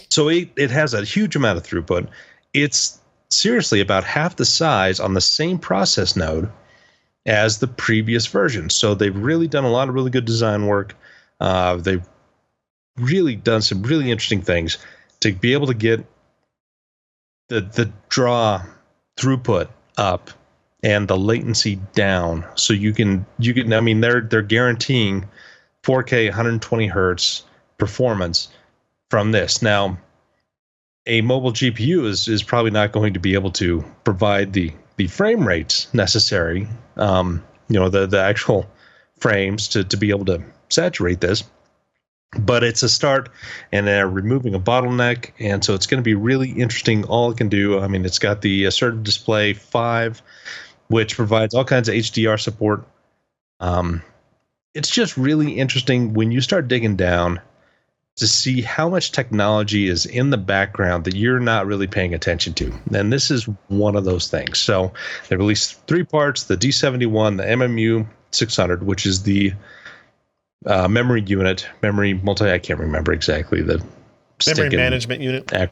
So it has a huge amount of throughput. It's seriously about half the size on the same process node as the previous version. So they've really done a lot of really good design work. They've really done some really interesting things to be able to get the draw throughput up and the latency down. So you can I mean they're guaranteeing 4K 120 hertz performance from this. Now, a mobile GPU is probably not going to be able to provide the frame rates necessary, the actual frames to be able to saturate this. But it's a start, and they're removing a bottleneck, and so it's going to be really interesting all it can do. I mean, it's got the Assertive Display 5, which provides all kinds of HDR support. It's just really interesting when you start digging down to see how much technology is in the background that you're not really paying attention to. And this is one of those things. So they released 3 parts, the D71, the MMU 600, which is the memory unit, I can't remember exactly the memory management unit.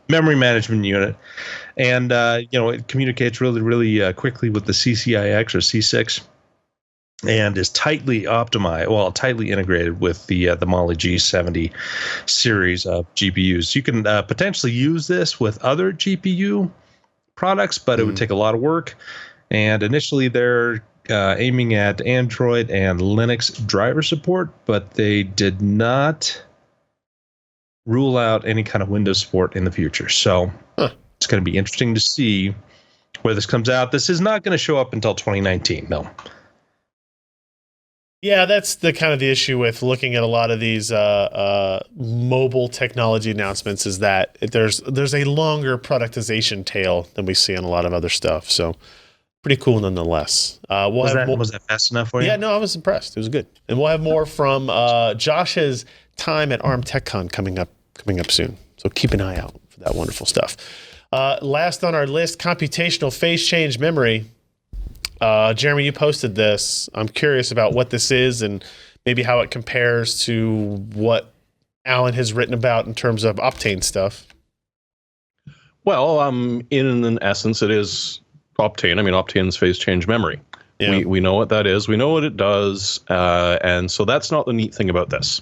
Memory management unit. And, it communicates really, really quickly with the CCIX or C6. and is tightly optimized, tightly integrated with the Mali G70 series of GPUs. You can potentially use this with other GPU products, but it would take a lot of work. And initially, they're aiming at Android and Linux driver support, but they did not rule out any kind of Windows support in the future. So it's going to be interesting to see where this comes out. This is not going to show up until 2019, no. Yeah, that's the kind of the issue with looking at a lot of these mobile technology announcements is that there's a longer productization tail than we see on a lot of other stuff. So pretty cool nonetheless. Was that fast enough for you? Yeah, no, I was impressed. It was good. And we'll have more from Josh's time at ARM TechCon coming up soon. So keep an eye out for that wonderful stuff. Last on our list, computational phase change memory. Jeremy, you posted this. I'm curious about what this is and maybe how it compares to what Allyn has written about in terms of Optane stuff. Well, in essence, it is Optane. I mean, Optane's phase change memory. Yeah. We know what that is. We know what it does. And so that's not the neat thing about this.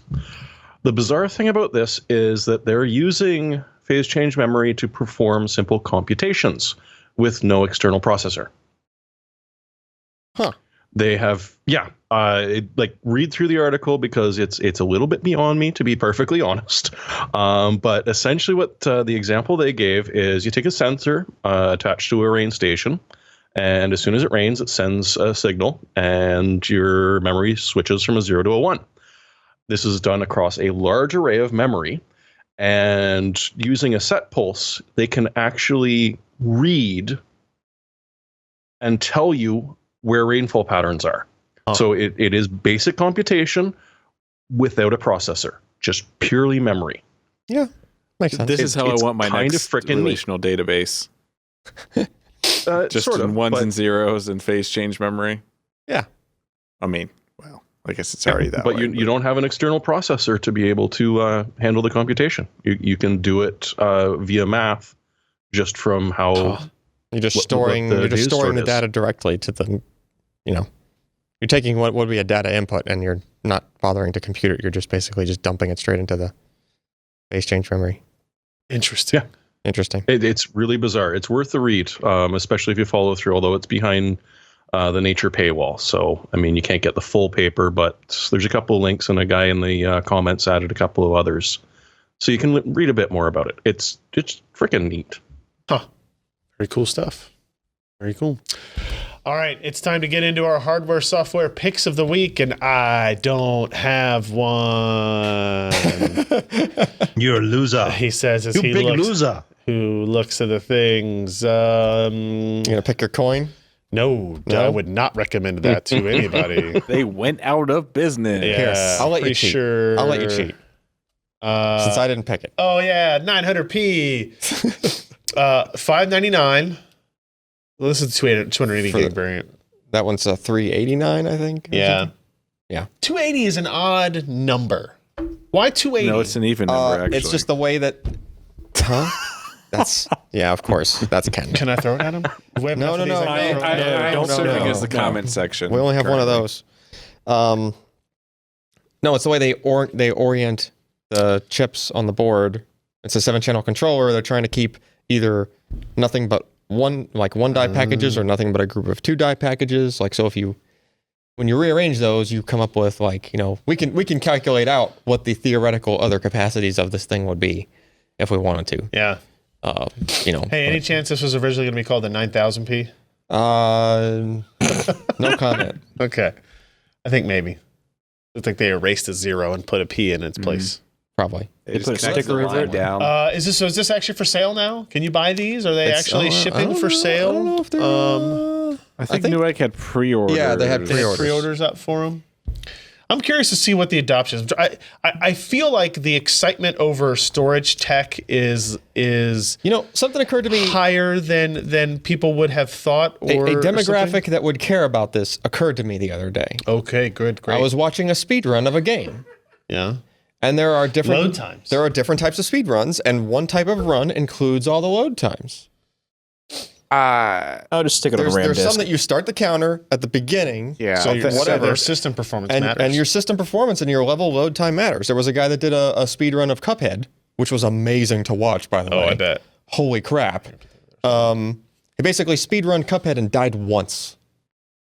The bizarre thing about this is that they're using phase change memory to perform simple computations with no external processor. Huh. They have, read through the article because it's a little bit beyond me, to be perfectly honest. But essentially what the example they gave is you take a sensor attached to a rain station, and as soon as it rains, it sends a signal, and your memory switches from a 0 to a 1. This is done across a large array of memory, and using a set pulse, they can actually read and tell you where rainfall patterns are. So it is basic computation without a processor, just purely memory. Yeah, makes sense. This is how I want my next relational database. Just sort of ones and zeros and phase change memory. Yeah. I mean, well, I guess it's already that but way. You don't have an external processor to be able to handle the computation. You can do it via math just from how... You're just storing the data directly to the, you're taking what would be a data input and you're not bothering to compute it. You're just basically just dumping it straight into the phase change memory. Interesting. Yeah. Interesting. It's really bizarre. It's worth the read, especially if you follow through, although it's behind the Nature paywall. So, I mean, you can't get the full paper, but there's a couple of links and a guy in the comments added a couple of others. So you can read a bit more about it. It's freaking neat. Huh. Very cool stuff. Very cool. All right, it's time to get into our hardware software picks of the week, and I don't have one. You're a loser. He says as he loser. Who looks at the things. You gonna pick your coin? No, I would not recommend that to anybody. They went out of business. Yeah, I'll let you cheat. Sure. I'll let you cheat. Since I didn't pick it. Oh yeah, 900p. $599. Well, this is the 280 gig variant. That one's a $389, I think. Yeah. Yeah. 280 is an odd number. Why 280? No, it's an even number, actually. It's just the way that... Huh? That's... Yeah, of course. That's Ken. Can I throw it at him? No. I'm serving as the comment section. We only have one of those. No, it's the way they orient the chips on the board. It's a 7-channel controller. They're trying to keep either nothing but one die packages or nothing but a group of 2 die packages. Like, so when you rearrange those, you come up with we can calculate out what the theoretical other capacities of this thing would be if we wanted to. Yeah. Hey, any chance this was originally going to be called the 9000p? No comment. Okay. I think maybe. Looks like they erased a 0 and put a p in its place. Probably. They put a sticker over it down. Is this actually for sale now? Can you buy these? Are they actually shipping for sale? I don't know if they're... I think Newegg had pre-orders. Yeah, they had pre-orders. pre-orders Up for them. I'm curious to see what the adoption is. I feel like the excitement over storage tech is something occurred to me higher than people would have thought. Or a demographic that would care about this occurred to me the other day. Okay, good, great. I was watching a speed run of a game. Yeah. And there are different load times. There are different types of speed runs, and one type of run includes all the load times. I'll just stick it on a RAM There's disk. some that you start the counter at the beginning. Yeah. So whatever. their system performance matters. And your system performance and your level load time matters. There was a guy that did a speed run of Cuphead, which was amazing to watch, by the way. Oh, I bet. Holy crap. He basically speed run Cuphead and died once.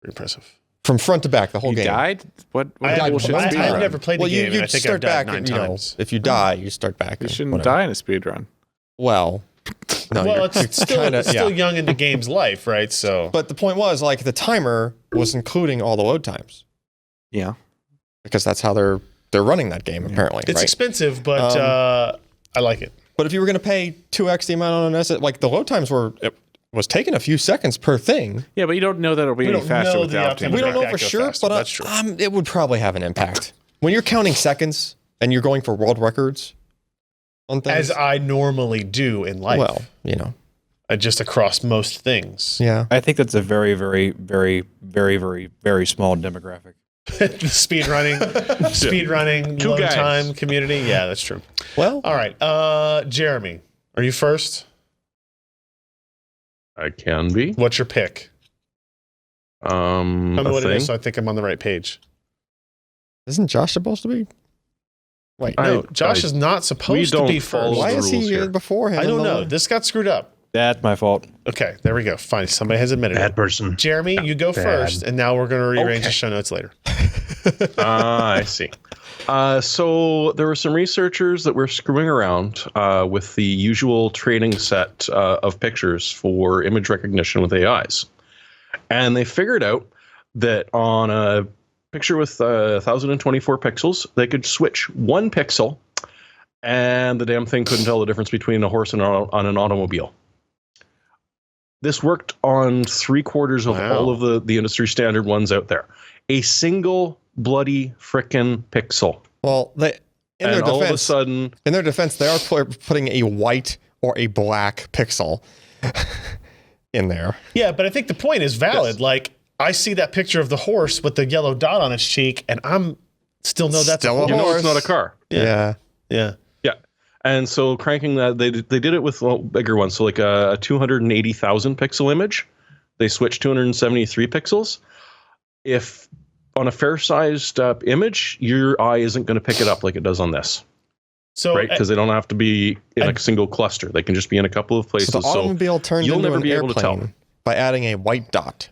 Pretty impressive. From front to back, the whole You game. died? What I've bullshit speed run? never played the Well, game, and you I think I've start died back 9 and, times. if you die, you start back. You and shouldn't whatever. die in a speed run. Well, no, Well, you're it's still, kinda- it's still yeah. young in the game's life, right? So, But the point was, like, the timer was including all the load times Yeah. because that's how they're running that game, apparently. it's right? expensive, but I like it. But if you were going to pay 2x the amount on an S, like the load times it was taking a few seconds per thing. Yeah, but you don't know that it'll be any don't faster know with the the outcome. Optane. We don't know that for go sure, faster, but that's true. it would probably have an impact. When you're counting seconds and you're going for world records on things, As I normally do in life. well, you know, Just across most things. yeah. I think that's a very, very, very, very, very, very small demographic. The speed running Two load guys. time community. Yeah, that's true. Well, All right. Jeremy, are you first? I can be. What's your pick? Tell me A what it thing. is so I think I'm on the right page. isn't Josh supposed to be? Wait, No, Josh is not supposed to don't be follow first. why the is he rules here. before him? I in don't the know. line? This got screwed up. That's my fault. Okay, there we go. Fine. Somebody has admitted Bad it. person. Jeremy, you go Bad. first, and now we're going to rearrange Okay. the show notes later. I see. So there were some researchers that were screwing around with the usual training set of pictures for image recognition with AIs. And they figured out that on a picture with 1,024 pixels, they could switch one pixel and the damn thing couldn't tell the difference between a horse and on an automobile. This worked on 3/4 of Wow. all of the industry standard ones out there. A single bloody frickin' pixel. Well, in And their all of a defense, sudden, they are putting a white or a black pixel in there. Yeah, but I think the point is valid. Yes. Like, I see that picture of the horse with the yellow dot on its cheek, and I'm still know that's Still a a horse. you know horse. it's not a car. Yeah. Yeah. Yeah. And so cranking that, they did it with bigger ones. So like a 280,000 pixel image, they switched 273 pixels. If on a fair-sized image, your eye isn't going to pick it up like it does on this, So, right? Because they don't have to be in a single cluster. They can just be in a couple of places. So the automobile turned you'll into never an be able to tell. airplane by adding a white dot.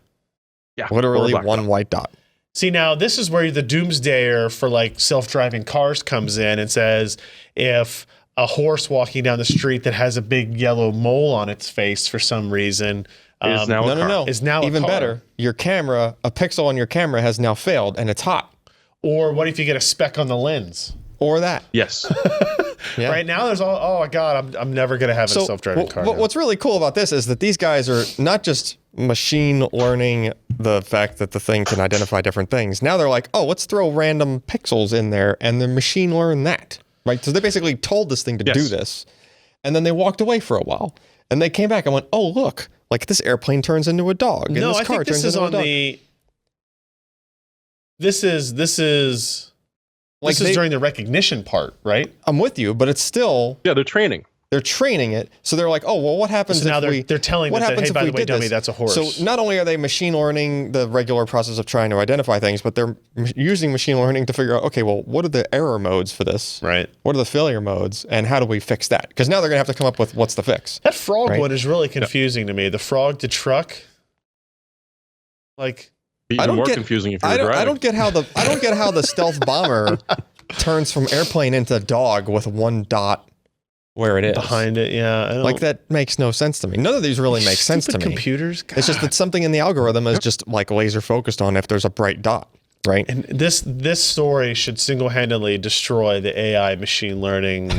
Yeah, Literally or a black one dot. white dot. see, now this is where the doomsdayer for like self-driving cars comes in and says, if a horse walking down the street that has a big yellow mole on its face for some reason Is now a car. No. is now a Even car. better. Your camera, a pixel on your camera has now failed and it's hot. Or what if you get a speck on the lens? Or that. Yes. Yeah. Right now, there's all. Oh my God, I'm never gonna have a self-driving car. now. What's really cool about this is that these guys are not just machine learning the fact that the thing can identify different things. Now they're like, oh, let's throw random pixels in there and the machine learn that. Right? So they basically told this thing to do Yes. this. And then they walked away for a while. And they came back and went, oh, look, like this airplane turns into a dog. And No, this I car think this turns is into on a dog. the. This is Like this is they- during the recognition part, right? I'm with you, but it's still, Yeah, they're training. they're training it. So they're like, oh, well, what happens So now if they're telling what it that, happens hey, if by we the way, did dummy, this? that's a horse. So not only are they machine learning the regular process of trying to identify things, but they're using machine learning to figure out, okay, well, what are the error modes for this? Right. What are the failure modes, and how do we fix that? Because now they're going to have to come up with what's the fix. That frog Right. one is really confusing to me. The frog to truck. Like, Even don't more get- confusing if you're I driving. don't get how the stealth bomber turns from airplane into dog with one dot where it is. behind it, yeah. I don't, Like that makes no sense to me. None of these really make sense to stupid me. computers. It's just that something in the algorithm is just like laser focused on if there's a bright dot, right? And this story should single-handedly destroy the AI machine learning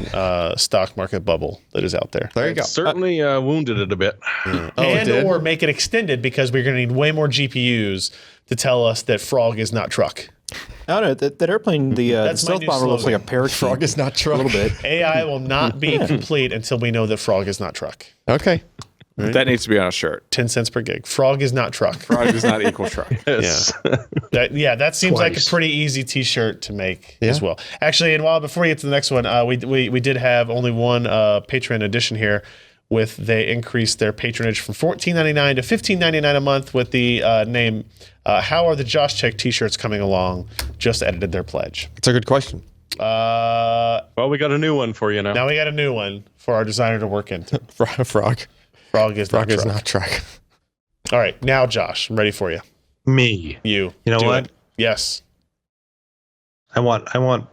stock market bubble that is out there. There you go. Certainly wounded it a bit. it And did? or make it extended because we're going to need way more GPUs to tell us that frog is not truck. I don't know. That airplane, the That's my stealth new bomber looks like a slogan. parakeet. Frog is not a truck. little bit. AI will not be complete until we know that frog is not truck. Okay. That needs to be on a shirt. 10 cents per gig. Frog is not truck. Frog does not equal truck. Yes. That seems like a Twice. pretty easy T-shirt to make Yeah. as well. Actually, and before we get to the next one, we did have only one Patreon edition here. they increased their patronage from $14.99 to $15.99 a month with the name How Are the Josh Check t-shirts coming along? Just edited their pledge. It's a good question. Well, we got a new one for you now. Now we got a new one for our designer to work into. Frog. Frog is Not truck. All right, now Josh, I'm ready for you. Me. You know do what? it. Yes. I want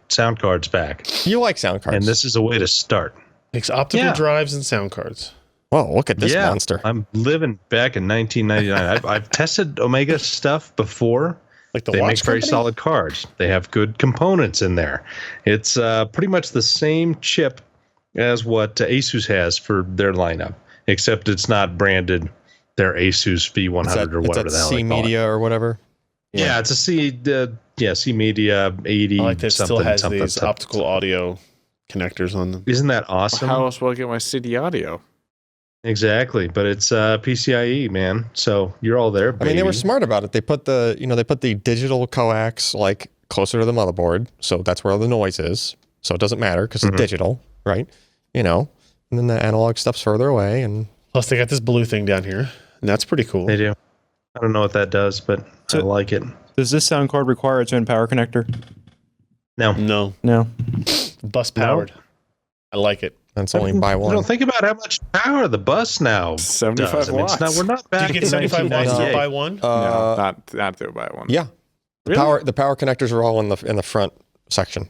Soundcards back. You like Soundcards. And this is a way to start. Makes optical drives and sound cards. Whoa, look at this monster. I'm living back in 1999. I've tested Omega stuff before. Like they make very solid cards. They have good components in there. It's pretty much the same chip as what Asus has for their lineup, except it's not branded their Asus V100 or whatever the hell C Media or whatever. Yeah, it's a C Media 80. I like that it still has something, these something. optical audio connectors on them. Isn't that awesome? How else will I get my CD audio? Exactly, but it's PCIe, man. So you're all there, baby. I mean, they were smart about it. They put the digital coax like closer to the motherboard, so that's where all the noise is. So it doesn't matter because it's digital, right? And then the analog stuff's further away. And plus, they got this blue thing down here, and that's pretty cool. They do. I don't know what that does, but I like it. Does this sound card require its own power connector? No. Bus powered. I like it. that's only by one. Don't think about how much power the bus now 75 does. I mean, watts. we're not back Do you get in 75 watts 1998. by one? No, not to buy one. Yeah. Really? The power connectors are all in the front section.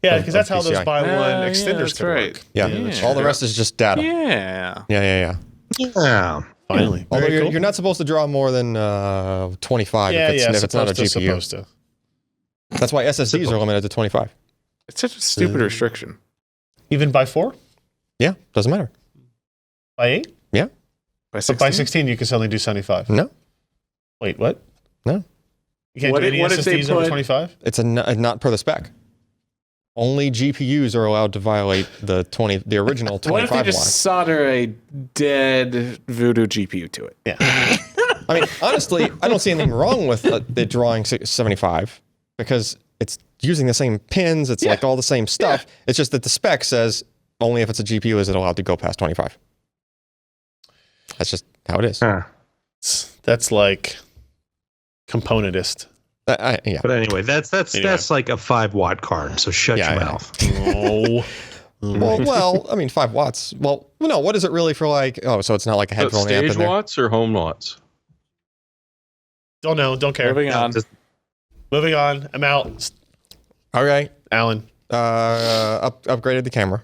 Yeah, because that's how those PCI. by one Yeah, extenders that's can right. work. Yeah. Yeah. All the rest is just data. Yeah. Yeah. Yeah. Finally. Although Very cool. you're not supposed to draw more than 25 if it's not a GPU. Supposed to. That's why SSDs are limited to 25. It's such a stupid restriction. Even by 4? Yeah, doesn't matter. By 8? Yeah. By But by 16, you can suddenly do 75. No. Wait, what? No. You can't What do any if they SSDs over put- 25? It's not per the spec. Only GPUs are allowed to violate the original What 25 if they just watts. solder a dead Voodoo GPU to it? Yeah. I mean, honestly, I don't see anything wrong with the drawing 75 because it's using the same pins. It's like all the same stuff. It's just that the spec says only if it's a GPU is it allowed to go past 25. That's just how it is. Huh. That's like componentist. Yeah. But anyway, that's like a 5-watt card. So shut your mouth. Oh. Well, I mean, 5 watts. Well, no, what is it really for like, so it's not like a headphone amp Stage in there? watts or home watts? Don't know. Don't care. Moving on. Moving on. I'm out. Okay. Allyn. Upgraded the camera.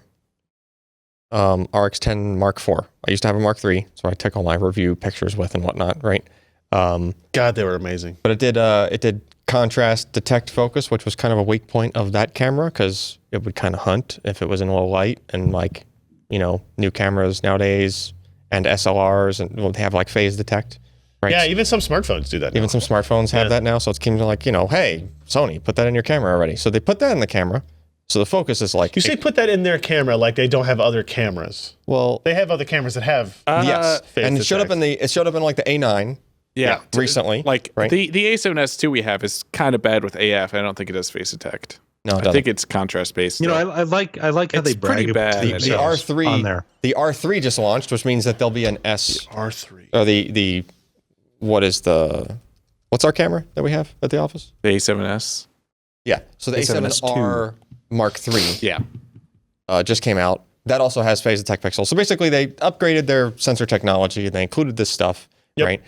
RX10 Mark IV. I used to have a Mark III, so I took all my review pictures with and whatnot, right? God, they were amazing. But it did contrast detect focus, which was kind of a weak point of that camera because it would kind of hunt if it was in low light, and like, new cameras nowadays and SLRs and they have like phase detect. Right? Yeah, even some smartphones do that now. Even some smartphones have that now, so it's kind of like, hey, Sony, put that in your camera already. So they put that in the camera. So the focus is like... You say put that in their camera like they don't have other cameras. Well... They have other cameras that have... yes. And it showed up in like the A9 Yeah. recently. Like right? the A7S II we have is kind of bad with AF. I don't think it does face detect. No, it I doesn't. think it's contrast based. I like how It's they brag pretty about bad. the the R3 on there. The R3 just launched, which means that there'll be an S... R3. Or the... What's our camera that we have at the office? The A7S. Yeah. So the A7R Mark III Yeah. just came out. That also has phase detect pixels. So basically, they upgraded their sensor technology and they included this stuff, right?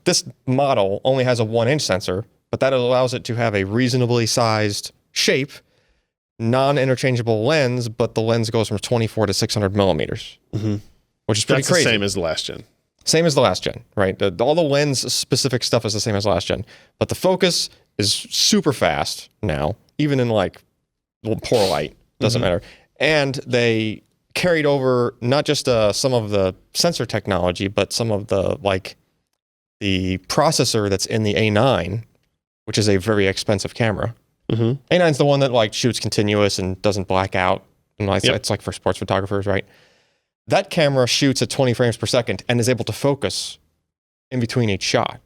This model only has a 1-inch sensor, but that allows it to have a reasonably sized shape, non-interchangeable lens, but the lens goes from 24 to 600 millimeters, which is pretty That's crazy. the same as the last gen. Same as the last gen, right? All the lens specific stuff is the same as last gen, but the focus is super fast now, even in like poor light, doesn't matter. And they carried over not just some of the sensor technology, but some of the the processor that's in the A9, which is a very expensive camera. A9's the one that shoots continuous and doesn't black out. And it's like for sports photographers, right? That camera shoots at 20 frames per second and is able to focus in between each shot,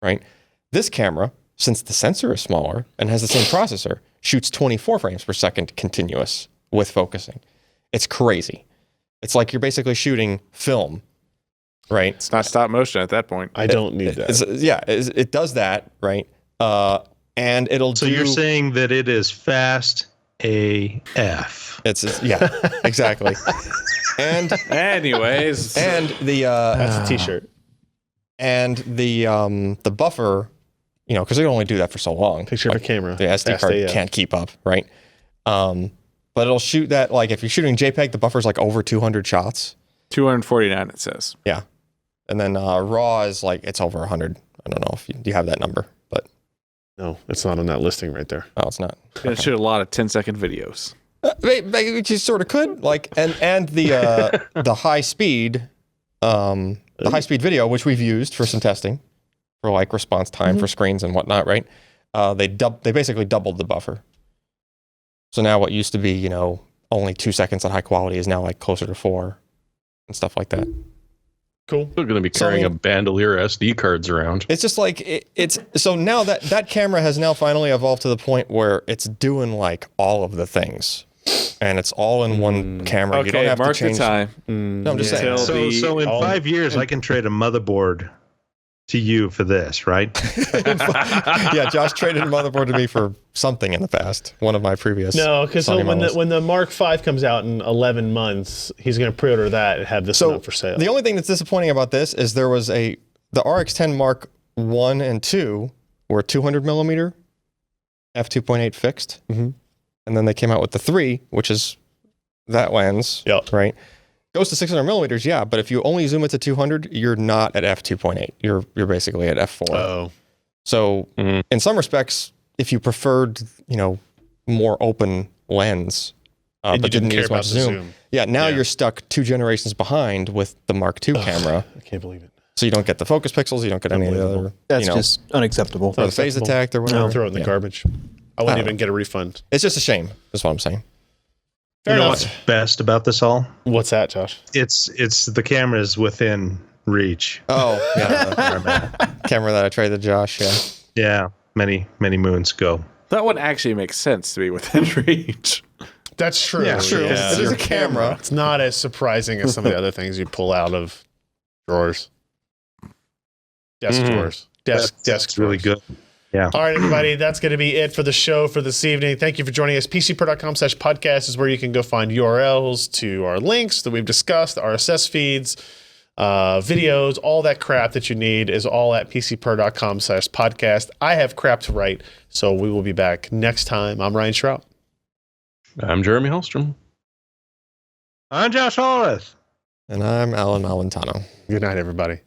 right? This camera, since the sensor is smaller and has the same processor, shoots 24 frames per second continuous with focusing. It's crazy. It's like you're basically shooting film, right? It's not stop motion at that point. I don't need that. It does that, right? And it'll So you're saying that it is fast AF. Yeah, exactly. And anyways, and the That's a t-shirt. and the buffer, because they can only do that for so long. Picture of a camera. The SD card AF. can't keep up, right? But it'll shoot that, like if you're shooting JPEG, the buffer's like over 200 shots. 249 it says. Yeah. And then RAW is like, it's over 100. I don't know if do you have that number, but. No, it's not on that listing right there. Oh, it's not. It shoot a lot of 10-second videos. You sort of could, like, and the high speed, video, which we've used for some testing, for like response time for screens and whatnot, right? They basically doubled the buffer. So now what used to be, only 2 seconds at high quality is now like closer to 4 and stuff like that. Cool. Still going to be carrying a bandolier SD cards around. It's just like it's so now that camera has now finally evolved to the point where it's doing like all of the things, and it's all in one camera. Okay, you don't have mark to change. the time. No, I'm just saying. So in 5 years, I can trade a motherboard to you for this, right? Yeah, Josh traded a motherboard to me for something in the past. One of my previous. No, because Sony models. when the Mark V comes out in 11 months, he's going to pre-order that and have this one up for sale. The only thing that's disappointing about this is there was the RX10 Mark I and 2 were 200 millimeter f2.8 fixed, and then they came out with the 3, which is that lens, right? Goes to 600 millimeters, yeah, but if you only zoom it to 200, you're not at f2.8. You're basically at f4. Oh. So in some respects, if you preferred, more open lens, but didn't need as much zoom, now you're stuck 2 generations behind with the Mark II camera. I can't believe it. So you don't get the focus pixels, you don't get any of the other. That's just unacceptable. Or the phase detect or whatever. I'll throw it in the garbage. I wouldn't even get a refund. It's just a shame, is what I'm saying. You know what's best about this all? What's that, Josh? It's the cameras within reach. Oh, yeah. Camera that I traded Josh, Yeah, many moons ago. That one actually makes sense to be within reach. That's true. Yeah, true. Yeah, It is a camera. It's not as surprising as some of the other things you pull out of drawers. Desk drawers. Desk That's really drawers. good. Yeah. All right, everybody, that's going to be it for the show for this evening. Thank you for joining us. PCPer.com/podcast is where you can go find URLs to our links that we've discussed, RSS feeds, videos, all that crap that you need is all at PCPer.com/podcast. I have crap to write, so we will be back next time. I'm Ryan Schraub. I'm Jeremy Hellstrom. I'm Josh Horace. And I'm Alan Malventano. Good night, everybody.